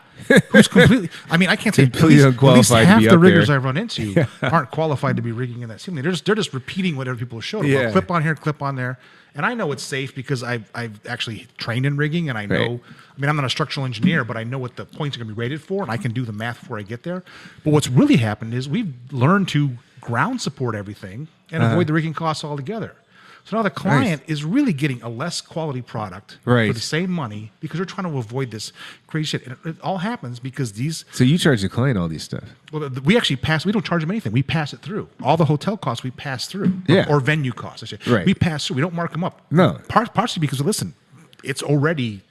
Who's completely? I mean, I can't say at least half the riggers I run into aren't qualified to be rigging in that ceiling. They're just repeating whatever people have showed them. Yeah. Clip on here, clip on there. And I know it's safe because I've actually trained in rigging, and I know. Right. I mean, I'm not a structural engineer, but I know what the points are going to be rated for, and I can do the math before I get there. But what's really happened is we've learned to ground support everything and avoid the rigging costs altogether. So now the client is really getting a less quality product for the same money because they're trying to avoid this crazy shit. And it all happens because these... So you charge the client all these stuff? Well, we actually pass... We don't charge them anything. We pass it through. All the hotel costs we pass through. Or venue costs, I should say. Right. We pass through. We don't mark them up. No. Partially because, listen, it's already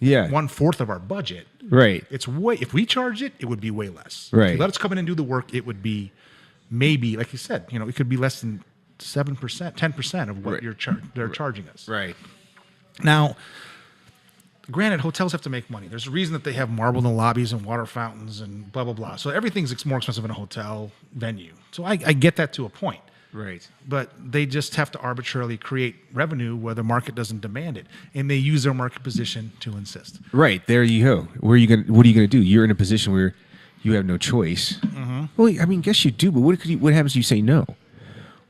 1/4 of our budget. Right. It's way... If we charge it, it would be way less. Right. If you let us come in and do the work, it would be maybe, like you said, it could be less than 7%, 10% of what they're charging us. Right. Now, granted, hotels have to make money. There's a reason that they have marble in the lobbies and water fountains and blah, blah, blah. So everything's more expensive in a hotel venue. So I get that to a point. Right. But they just have to arbitrarily create revenue where the market doesn't demand it. And they use their market position to insist. Right. There you go. What are you going to do? You're in a position where you have no choice. Mm-hmm. Well, I mean, guess you do, but what happens if you say no?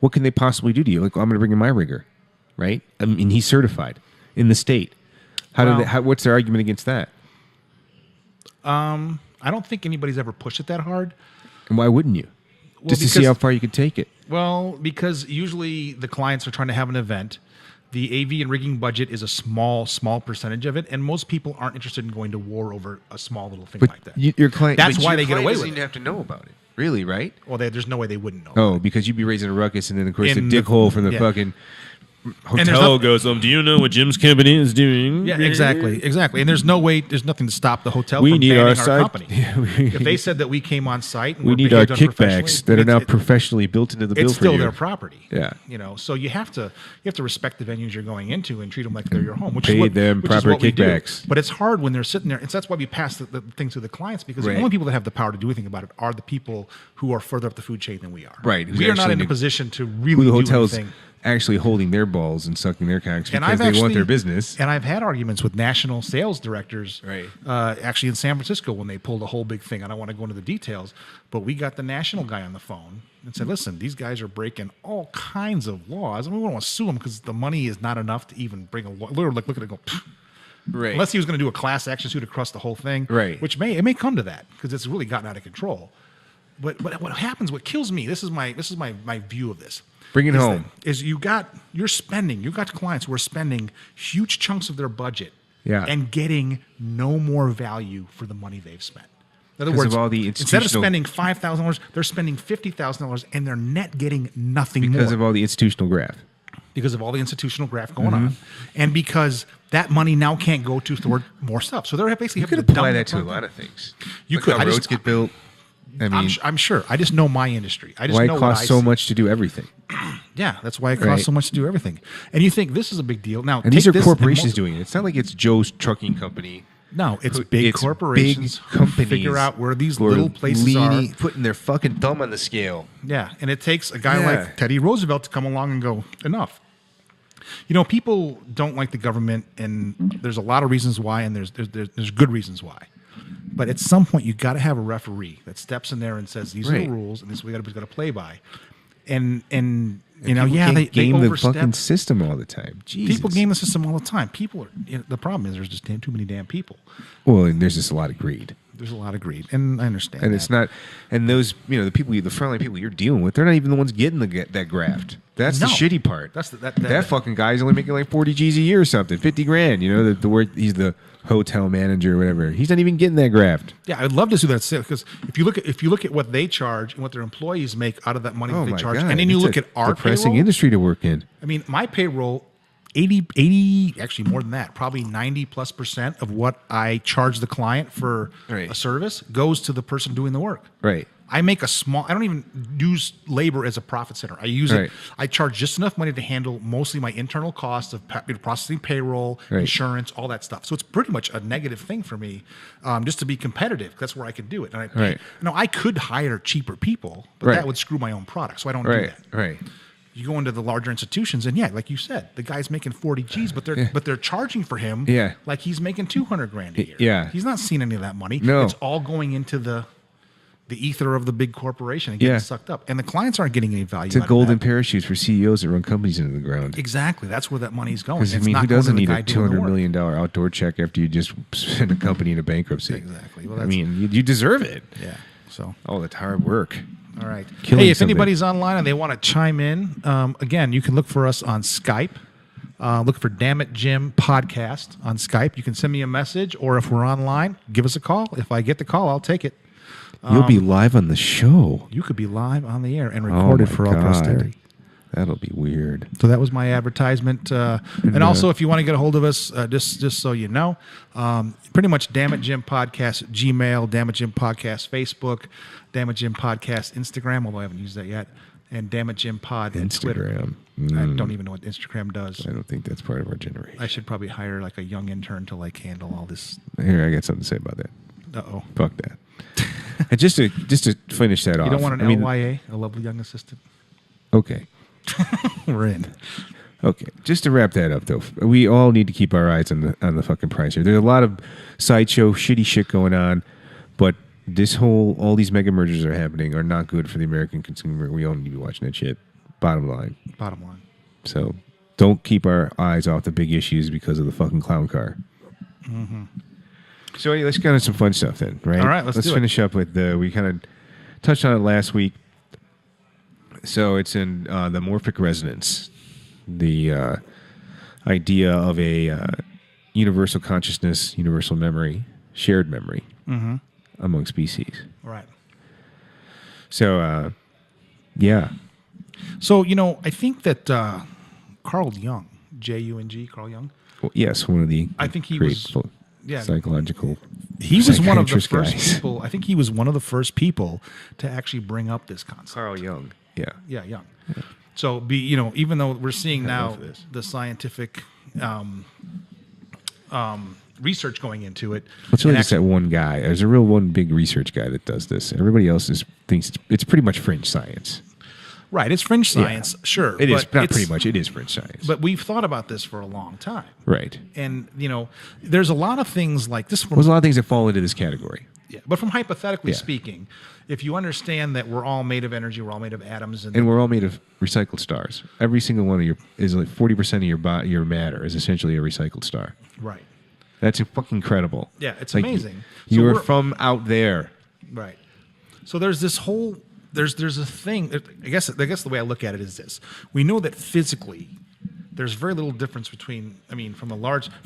What can they possibly do to you? Like, I'm going to bring in my rigger, right? I mean, he's certified in the state. What's their argument against that? I don't think anybody's ever pushed it that hard. And why wouldn't you? Just to see how far you can take it. Well, because usually the clients are trying to have an event. The AV and rigging budget is a small percentage of it, and most people aren't interested in going to war over a small little thing like that. Your client, That's why they get away with doesn't it. have to know about it, really, right? Well, there's no way they wouldn't know. Oh, because you'd be raising a ruckus, and then of course In the dickhole from the yeah. fucking there's hotel nothing- goes, do you know what Jim's company is doing? Yeah, exactly. And there's nothing to stop the hotel We from need banning our our site- company. If they said that we came on site and We were need our behaved unprofessionally, kickbacks that are now it's- professionally built into the bill it's for still you. their property. Yeah. So you have to respect the venues you're going into and treat them like they're your home. Which Pay is what, them which is proper what we do. kickbacks. But it's hard when they're sitting there. That's why we pass the things to the clients, because Right. the only people that have the power to do anything about it are the people who are further up the food chain than we are. Right, who's We are not actually in a neg- position to Who really the do hotel's anything. actually holding their balls and sucking their cocks And because they want their business. And I've had arguments with national sales directors, Right. actually in San Francisco when they pulled a whole big thing. I don't want to go into the details, but we got the national guy on the phone and said, listen, these guys are breaking all kinds of laws. And we don't want to sue them because the money is not enough to even bring a law. Literally, like, look at it and go, "Pfft." Right. Unless he was going to do a class action suit across the whole thing, Right. Which it may come to that because it's really gotten out of control. But what happens? What kills me? This is my view of this. Bring it is home. You've got clients who are spending huge chunks of their budget, Yeah. and getting no more value for the money they've spent. In other Because words, of all the instead of institutional- spending $5,000, they're spending $50,000, and they're net getting nothing because more of all the institutional graft. because of all the institutional graft going on, and because that money now can't go toward more stuff. So they're basically You could having to apply dump that to a the- lot of things. You Look could. how I just- roads get built. I mean, I'm sure. I just know my industry. I just why know it what costs I so see. much to do everything? Yeah, that's why it costs Right. so much to do everything. And you think this is a big deal? Now, And these take are this and corporations mul- doing it. It's not like it's Joe's trucking company. No, it's who- big it's corporations big companies who figure out where these who are little places leaning- are. putting their fucking thumb on the scale. Yeah, and it takes a guy Yeah. like Teddy Roosevelt to come along and go, enough. People don't like the government, and there's a lot of reasons why, and there's good reasons why. But at some point, you got to have a referee that steps in there and says, "These are Right. the rules, and this is what we got to play by." And People yeah, can't they game the overstep. fucking system all the time. Jesus. People game the system all the time. People are. The problem is there's just too many damn people. Well, and there's just a lot of greed. There's a lot of greed, and I understand. And that. it's not, and those, the people, the frontline people you're dealing with, they're not even the ones getting that graft. That's the No. shitty part. That's the- that- that fucking guy's only making like 40 G's a year or something, 50 grand. The work, he's the hotel manager or whatever. He's not even getting that graft. Yeah, I'd love to see that because if you look at what they charge and what their employees make out of that money Oh that they my charge, God. and then you It's look a at our depressing payroll. industry to work in. I mean, my payroll, 80, actually more than that, probably 90+% of what I charge the client for Right. a service goes to the person doing the work. Right. I make I don't even use labor as a profit center. I use Right. it. I charge just enough money to handle mostly my internal costs of processing payroll, Right. insurance, all that stuff. So it's pretty much a negative thing for me, just to be competitive. That's where I can do it. And Right. I could hire cheaper people, but Right. that would screw my own product. So I don't do Right. that. Right. You go into the larger institutions, and yeah, like you said, the guy's making 40 G's, but they're charging for him, Yeah. like he's making 200 grand a year. Yeah. He's not seeing any of that money. No. It's all going into the ether of the big corporation and getting Yeah. sucked up, and the clients aren't getting any value. It's a out of golden that. parachute for CEOs that run companies into the ground. Exactly, that's where that money's going. Because, It's who not going to doesn't the need guy a doing the $200 work. million outdoor check after you just send a company into bankruptcy? Exactly. Well, I that's- mean, you deserve it. Yeah. So. Oh, that's hard work. All right. Killing Hey, if somebody. anybody's online and they want to chime in, again, you can look for us on Skype. Look for DammitJim podcast on Skype. You can send me a message, or if we're online, give us a call. If I get the call, I'll take it. You'll be live on the show. You could be live on the air and Oh recorded my for all God. posterity. That'll be weird. So that was my advertisement. And also, if you want to get a hold of us, just so you know, pretty much DammitJim Podcast, Gmail, DammitJim Podcast, Facebook, DammitJim Podcast, Instagram, although I haven't used that yet, and DammitJim Pod at Twitter. Instagram. I don't even know what Instagram does. I don't think that's part of our generation. I should probably hire like a young intern to handle all this. Here, I got something to say about that. Uh-oh. Fuck that. And just to finish that off. You don't want an I mean, LYA, a lovely young assistant? Okay. We're in. Okay, just to wrap that up, though, we all need to keep our eyes on the fucking price here. There's a lot of sideshow, shitty shit going on, but all these mega mergers are happening are not good for the American consumer. We all need to be watching that shit. Bottom line. Bottom line. So don't keep our eyes off the big issues because of the fucking clown car. Mm-hmm. So anyway, let's get on some fun stuff then, right? All right, let's do it. finish up with we kind of touched on it last week. So it's in the morphic resonance. The idea of a universal consciousness, universal memory, shared memory among species. Right. So, yeah. So, I think that Carl Jung, Jung, Carl Jung. Well, yes, one of the I think he great was psychological. He was one of the psychiatrist first guys. people. I think he was one of the first people to actually bring up this concept. Carl Jung. Yeah. Yeah, Jung. So, even though we're seeing now love this. the scientific research going into it, It's really and just that one guy. There's a real one big research guy that does this. Everybody else thinks it's pretty much fringe science. right, it's fringe science, sure. It is but not it's- pretty much. It is fringe science. But we've thought about this for a long time. right. And, there's a lot of things like this. There's a lot of things that fall into this category. Yeah, but from hypothetically Yeah. speaking, if you understand that we're all made of energy, we're all made of atoms, And we're all made of recycled stars. Every single one of your is like 40% of your matter is essentially a recycled star. right, That's fucking incredible. yeah, it's Like, amazing. You are we're- from out there. right. So there's this whole there's a thing. I guess the way I look at it is this: we know that physically, there's very little difference between. From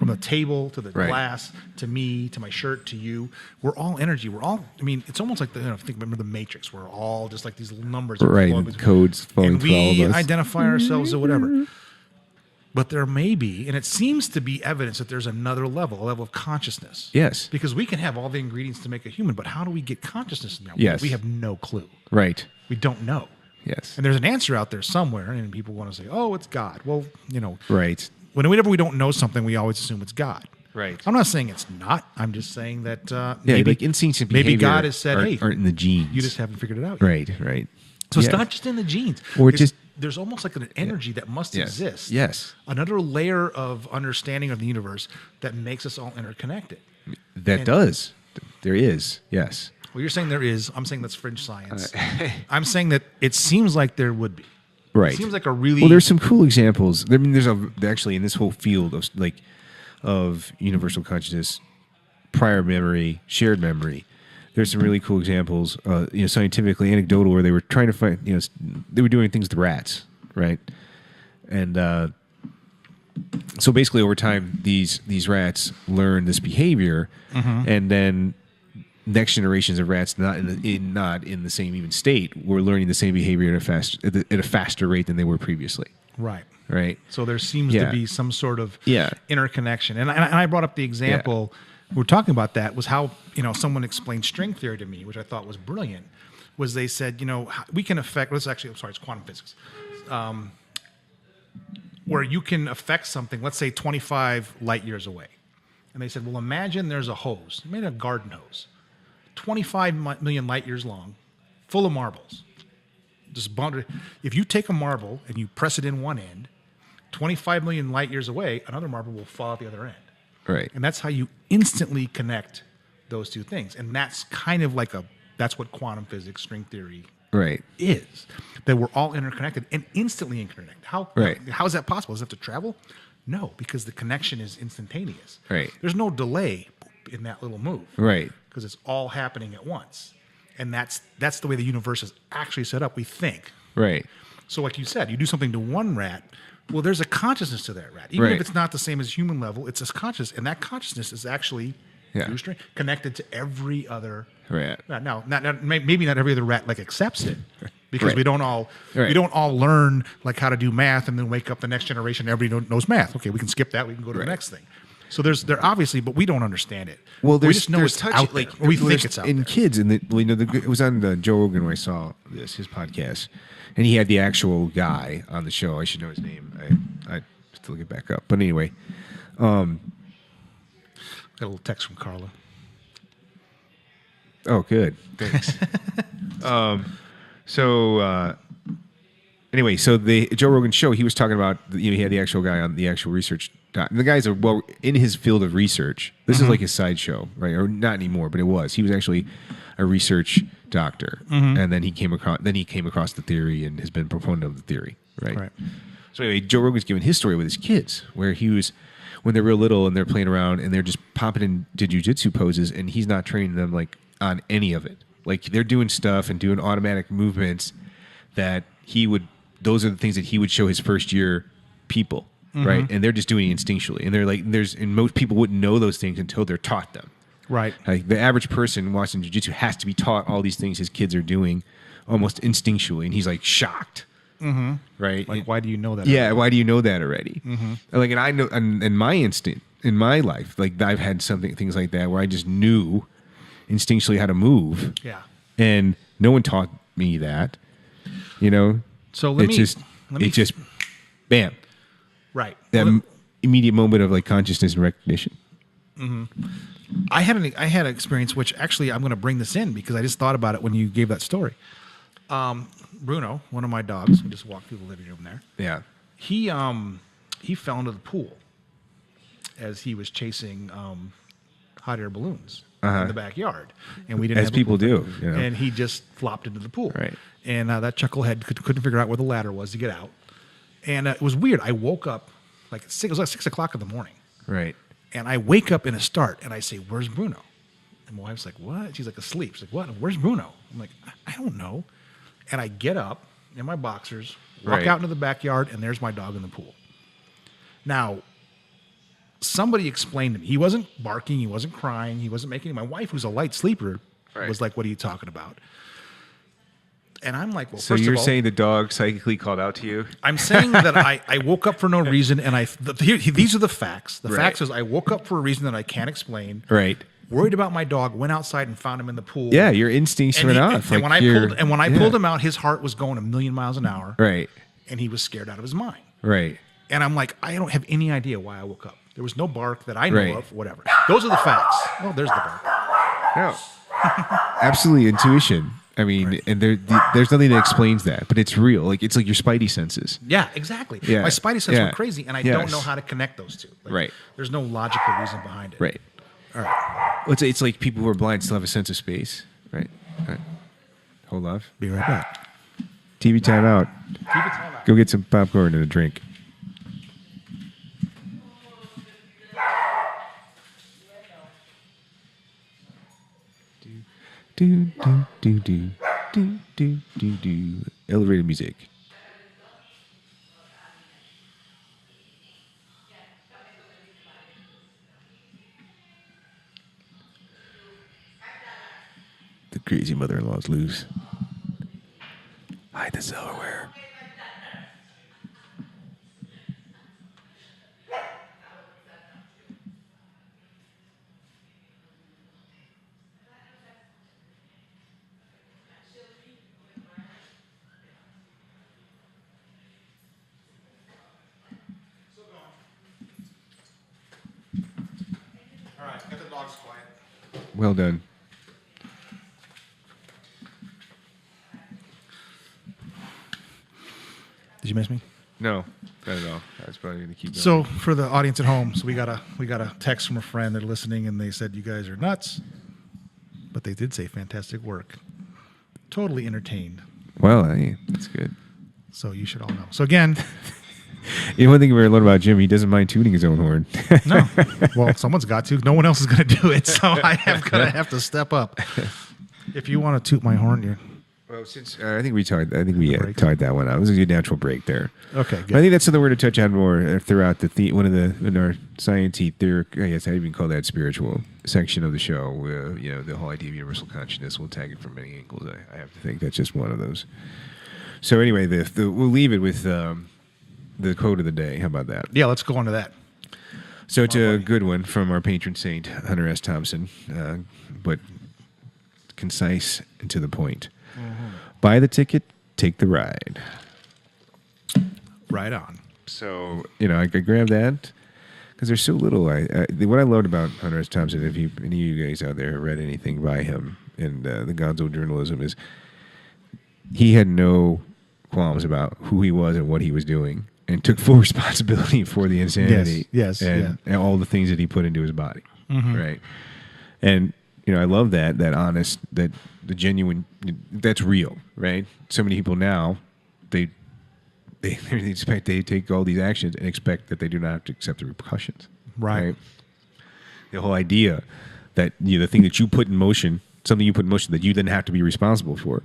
the table to the Right. glass to me to my shirt to you. We're all energy. We're all. It's almost like remember the Matrix. We're all just like these little numbers. that Right. flow And between- codes flowing and through all we of us. identify ourselves or whatever. But there may be, and it seems to be evidence that there's another level, a level of consciousness. Yes. Because we can have all the ingredients to make a human, but how do we get consciousness in there? Yes. We have no clue. Right. We don't know. Yes. And there's an answer out there somewhere, and people want to say, oh, it's God. Well, Right. whenever we don't know something, we always assume it's God. Right. I'm not saying it's not. I'm just saying that Yeah, maybe, like instincts and behavior maybe God has said, hey, aren't in the genes. you just haven't figured it out yet. Right. Right. So it's Yeah. not just in the genes. Or It's- there's almost like an energy that must Yes. exist. Yes. Another layer of understanding of the universe that makes us all interconnected. That does. There is. Yes. Well, you're saying there is. I'm saying that's fringe science. I'm saying that it seems like there would be. Right. It seems like a really. Well, there's some cool examples. There's actually in this whole field of universal consciousness, prior memory, shared memory. There's some really cool examples, scientifically, anecdotal, where they were trying to find, they were doing things with rats, right? And so basically, over time, these rats learn this behavior, and then next generations of rats, not in the same even state, were learning the same behavior at a faster rate than they were previously, Right. right? So there seems to Yeah. be some sort of Yeah. interconnection. And I brought up the example, we were talking about that, was how, someone explained string theory to me, which I thought was brilliant, was they said, we can affect, it's quantum physics, where you can affect something, let's say 25 light years away. And they said, well, imagine there's a hose, made a garden hose, 25 million light years long, full of marbles. Just bonded. If you take a marble and you press it in one end, 25 million light years away, another marble will fall at the other end. Right. And that's how you instantly connect those two things. And that's kind of like that's what quantum physics, string theory Right. is. That we're all interconnected and instantly interconnected. How is that possible? Does it have to travel? No, because the connection is instantaneous. Right. There's no delay in that little move. Right. Because it's all happening at once. And that's the way the universe is actually set up, we think. Right. So like you said, you do something to one rat, well, there's a consciousness to that rat. Even Right. if it's not the same as human level, it's a conscious, and that consciousness is actually through string, connected to every other Right. rat. Now, maybe not every other rat accepts it, because Right. we don't all learn how to do math and then wake up the next generation. Everybody knows math. Okay, we can skip that. We can go to the next thing. So there obviously, but we don't understand it. Well, we just know it's out there. Or we think it's out in there. kids, and it was on Joe Rogan when I saw his podcast, and he had the actual guy on the show. I should know his name. I have to look it back up. But anyway, Got a little text from Carla. oh, good, thanks. Anyway, so the Joe Rogan show, he was talking about, he had the actual guy on the actual research. And the guy's in his field of research. This is like his sideshow, right? Or not anymore, but it was. He was actually a research doctor, and then he came across the theory and has been proponent of the theory, right? Right. So anyway, Joe Rogan's giving his story with his kids, where he was when they're real little and they're playing around and they're just popping into jujitsu poses, and he's not training them on any of it. Like they're doing stuff and doing automatic movements that those are the things that he would show his first year people, right? And they're just doing it instinctually. And they're like, and most people wouldn't know those things until they're taught them. Right. Like the average person watching jiu-jitsu has to be taught all these things his kids are doing almost instinctually. And he's like shocked. Right. Like, why do you know that? Yeah. Why do you know that already? Like, and I know in my instinct, in my life, like I've had things like that where I just knew instinctually how to move. Yeah. And no one taught me that, So just bam. Right. That immediate moment of like consciousness and recognition. I had an experience, which actually I'm going to bring this in because I just thought about it when you gave that story. Bruno, one of my dogs, we just walked through the living room there. Yeah. He fell into the pool as he was chasing hot air balloons in the backyard, and we didn't. As have people do, and he just flopped into the pool. Right. And that chucklehead couldn't figure out where the ladder was to get out, and it was weird. I woke up it was like 6 o'clock in the morning. Right. And I wake up in a start, and I say, "Where's Bruno?" And my wife's like, "What?" She's like, asleep. She's like, "What? Where's Bruno?" I'm like, "I don't know." And I get up in my boxers, walk out into the backyard, and there's my dog in the pool. Now, somebody explained to me. He wasn't barking. He wasn't crying. He wasn't making. My wife, who's a light sleeper, was like, "What are you talking about?" And I'm like, "Well, so first you're of all, saying the dog psychically called out to you?" I'm saying that I woke up for no reason, and these are the facts. The facts is I woke up for a reason that I can't explain. Right. Worried about my dog, went outside and found him in the pool. Yeah, your instincts went off. And when I pulled him out, his heart was going 1,000,000 miles an hour. Right. And he was scared out of his mind. Right. And I'm like, I don't have any idea why I woke up. There was no bark that I know of. Whatever. Those are the facts. Oh, there's the bark. No. Absolutely intuition. I mean, and there's nothing that explains that, but it's real. Like it's like your spidey senses. Yeah, exactly. Yeah. My spidey sense went crazy, and I don't know how to connect those two. Like, right. There's no logical reason behind it. Right. All right. Well, it's like people who are blind still have a sense of space. Right. All right. Hold off. Be right back. TV time out. TV time out. Go get some popcorn and a drink. Do do do do do do do do. Elevator music. The crazy mother-in-law's loose. Hide the silverware. All right. Get the dogs quiet. Well done. Did you miss me? No, not at all. I was probably going to keep going. So for the audience at home, we got a text from a friend. They're listening, and they said you guys are nuts, but they did say fantastic work. Totally entertained. Well, hey, that's good. So you should all know. So again, One thing we learned about Jim, he doesn't mind tooting his own horn. no. Well, someone's got to. No one else is going to do it, so I am going to have to step up. If you want to toot my horn, you're. Well, since I think we tied that one out. It was a good natural break there. Okay, good. I think that's something we're going to touch on more throughout one of the in our sciencey theory. I guess I even call that spiritual section of the show. The whole idea of universal consciousness. We'll tag it from many angles. I have to think that's just one of those. So anyway, we'll leave it with the quote of the day. How about that? Yeah, let's go on to that. So it's a good one from our patron saint, Hunter S. Thompson, but concise and to the point. Mm-hmm. Buy the ticket, take the ride. Right on. So, I grabbed that because there's so little. What I loved about Hunter S. Thompson, if any of you guys out there have read anything by him and the Gonzo journalism, is he had no qualms about who he was and what he was doing and took full responsibility for the insanity and all the things that he put into his body. Mm-hmm. Right. And, I love that honest, that the genuine, that's real, right? So many people now, they take all these actions and expect that they do not have to accept the repercussions. Right. The whole idea that the thing that you put in motion, something you put in motion that you then have to be responsible for,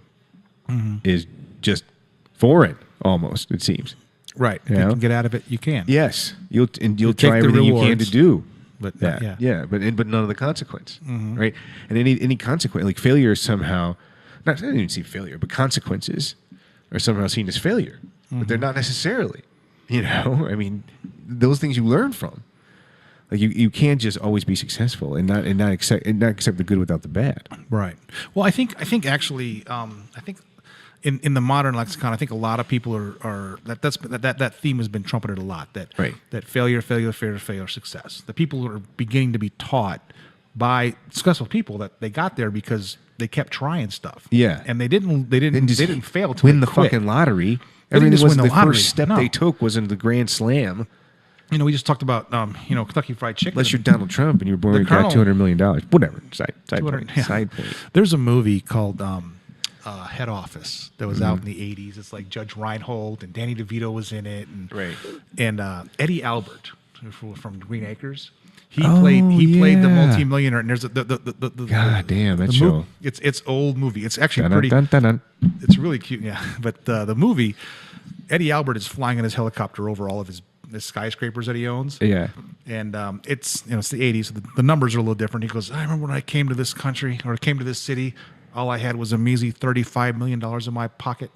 is just foreign, almost, it seems. Right. If You you know? can get out of it, you can. Yes, you'll take try the everything you can to rewards. do. But That. yeah. But none of the consequence, right? And any consequence, like failure is somehow, not I didn't even see failure, but consequences are somehow seen as failure, but they're not necessarily. You know, I mean, those things you learn from. Like you can't just always be successful and not accept the good without the bad. Right. Well, I think actually, I think in the modern lexicon, I think a lot of people are that theme has been trumpeted a lot. That failure, success. The people who are beginning to be taught by successful people that they got there because they kept trying stuff. Yeah, and they didn't fail to win the quit. fucking lottery. They didn't Everything just was win the the lottery. first step No. they took was into the Grand Slam. You know, we just talked about Kentucky Fried Chicken. Unless you're Donald Trump and you're born The and got Colonel- $200 million. Whatever. Side 200 point. yeah. Side point. There's a movie called Head Office that was out in the 80s. It's like Judge Reinhold and Danny DeVito was in it. And, Right. And Eddie Albert from Green Acres. He Oh, played the yeah. multimillionaire. And there's the God damn, that show. It's old movie. It's actually Dun, pretty. dun, dun, dun. It's really cute. Yeah, but the movie, Eddie Albert is flying in his helicopter over all of his skyscrapers that he owns. Yeah. And it's it's the 80s. So the numbers are a little different. He goes, I remember when I came to this country or came to this city, all I had was a measly $35 million in my pocket.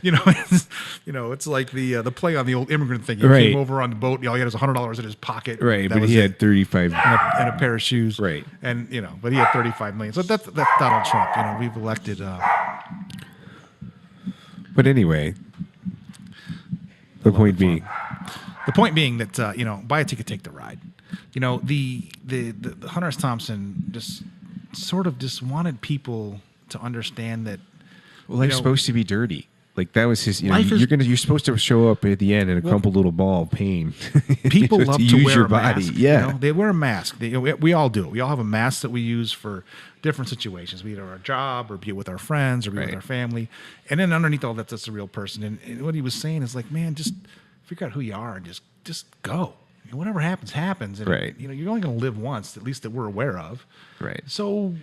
It's like the play on the old immigrant thing. He Right. came over on the boat. All he had was $100 in his pocket. Right, That but was he it. had 35. and a pair of shoes. Right. And but he had 35 million. So that's Donald Trump. We've elected. But anyway, the point being, The point being that buy a ticket, take the ride. The Hunter S. Thompson just sort of just wanted people to understand that life's supposed to be dirty. Like that was his. Life is- You're supposed to show up at the end in a crumpled little ball of pain. people You're supposed love to use wear your a body. mask. Yeah. They wear a mask. We all do it. We all have a mask that we use for different situations, be it our job or be it with our friends or be it with Right. our family. And then underneath all that's a real person. And what he was saying is like, man, just figure out who you are and just go. Whatever happens, happens. And Right. you're only going to live once, at least that we're aware of. Right. So,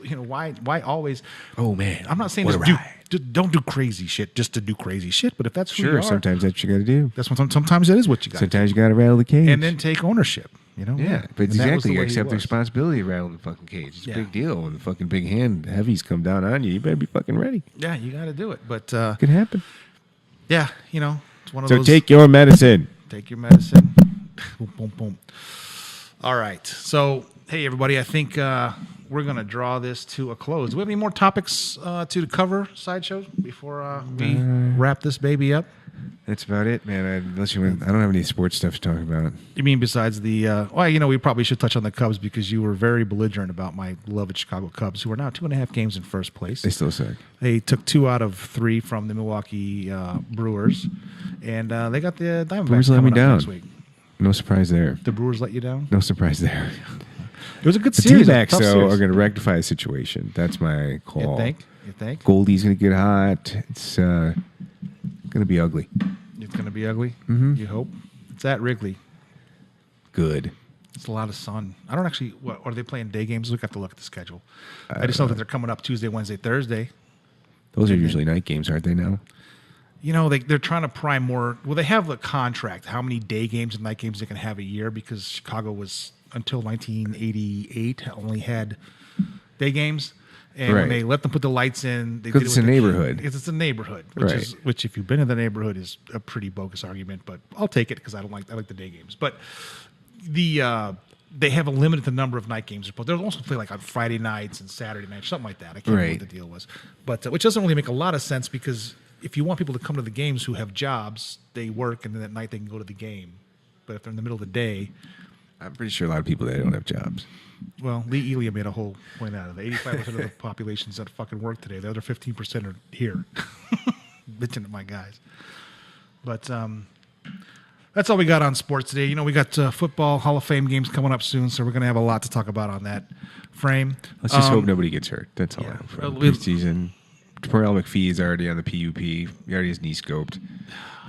why always? Oh man, I'm not saying what a just ride. don't do crazy shit just to do crazy shit. But if that's who you Sure, are, sometimes that's what you got to do. that's what sometimes that is what you got. Sometimes you got to rattle the cage. And then take ownership. yeah, but And that was exactly, the you way he accept the was. responsibility of rattling the fucking cage. It's Yeah. a big deal when the fucking big hand heavies come down on you. You better be fucking ready. Yeah, you got to do it. But It can happen. yeah, it's one of So those. take your medicine. Take your medicine. Boom, boom, boom. All right. So, hey, everybody, I think we're going to draw this to a close. Do we have any more topics to cover, Sideshow, before we wrap this baby up? That's about it, man. I don't have any sports stuff to talk about. You mean besides the we probably should touch on the Cubs because you were very belligerent about my beloved Chicago Cubs, who are now 2.5 games in first place. They still suck. They took 2 out of 3 from the Milwaukee Brewers, and they got the Diamondbacks Brewers let me coming up down. next week. No surprise there. The Brewers let you down? No surprise there. It was a good The series. D-backs, a tough though, series. are going to rectify the situation. That's my call. You think? Goldie's going to get hot. It's going to be ugly. It's going to be ugly? Mhm. You hope? It's at Wrigley. Good. It's a lot of sun. I don't actually... What, are they playing day games? We have to look at the schedule. I just know that they're coming up Tuesday, Wednesday, Thursday. Those are usually night games, aren't they now? They're trying to prime more. Well, they have a contract, how many day games and night games they can have a year, because Chicago was, until 1988, only had day games. And when Right. they let them put the lights in, they 'Cause did it it's with a the- neighborhood. Because it's a neighborhood, Right. which if you've been in the neighborhood is a pretty bogus argument, but I'll take it because I like the day games. But they have a limited number of night games. But they'll also play like on Friday nights and Saturday nights, something like that. I can't remember Right. what the deal was, but which doesn't really make a lot of sense, because if you want people to come to the games who have jobs, they work, and then at night they can go to the game. But if they're in the middle of the day, I'm pretty sure a lot of people there don't have jobs. well, Lee Elia made a whole point out of it. 85% of the population's at fucking work today. The other 15% are here, bitching at my guys. But that's all we got on sports today. We got football Hall of Fame games coming up soon, so we're going to have a lot to talk about on that frame. Let's just hope nobody gets hurt. That's all. yeah. For Well, the we- preseason. Terrell McPhee is already on the PUP. He already has knee scoped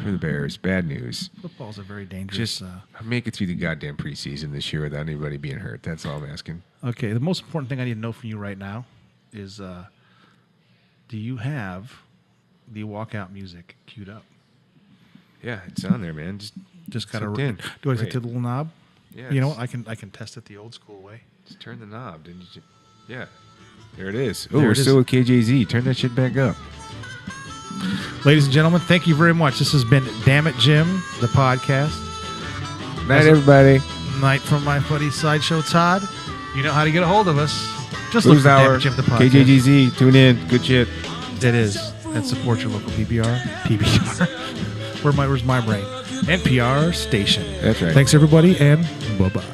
for the Bears. Bad news. Football's a very dangerous. Just make it through the goddamn preseason this year without anybody being hurt. That's all I'm asking. Okay, the most important thing I need to know from you right now is, do you have the walkout music queued up. Yeah, it's on there, man. Just gotta. hooked in. Do I hit Great. the little knob? Yeah, You know it's- what? I can test it the old school way. Just turn the knob. Didn't you? Yeah. There it is. Oh, There we're it is. still with KJZ. Turn that shit back up. Ladies and gentlemen, thank you very much. This has been Damn It Jim, the podcast. Night, everybody. Night from my buddy Sideshow Todd. You know how to get a hold of us. Just Blues look for Damn Hour. It Jim, the podcast. KJGZ. Tune in. Good shit. It is. And support your local PBR. Where's my brain? NPR station. That's right. Thanks, everybody, and bye-bye.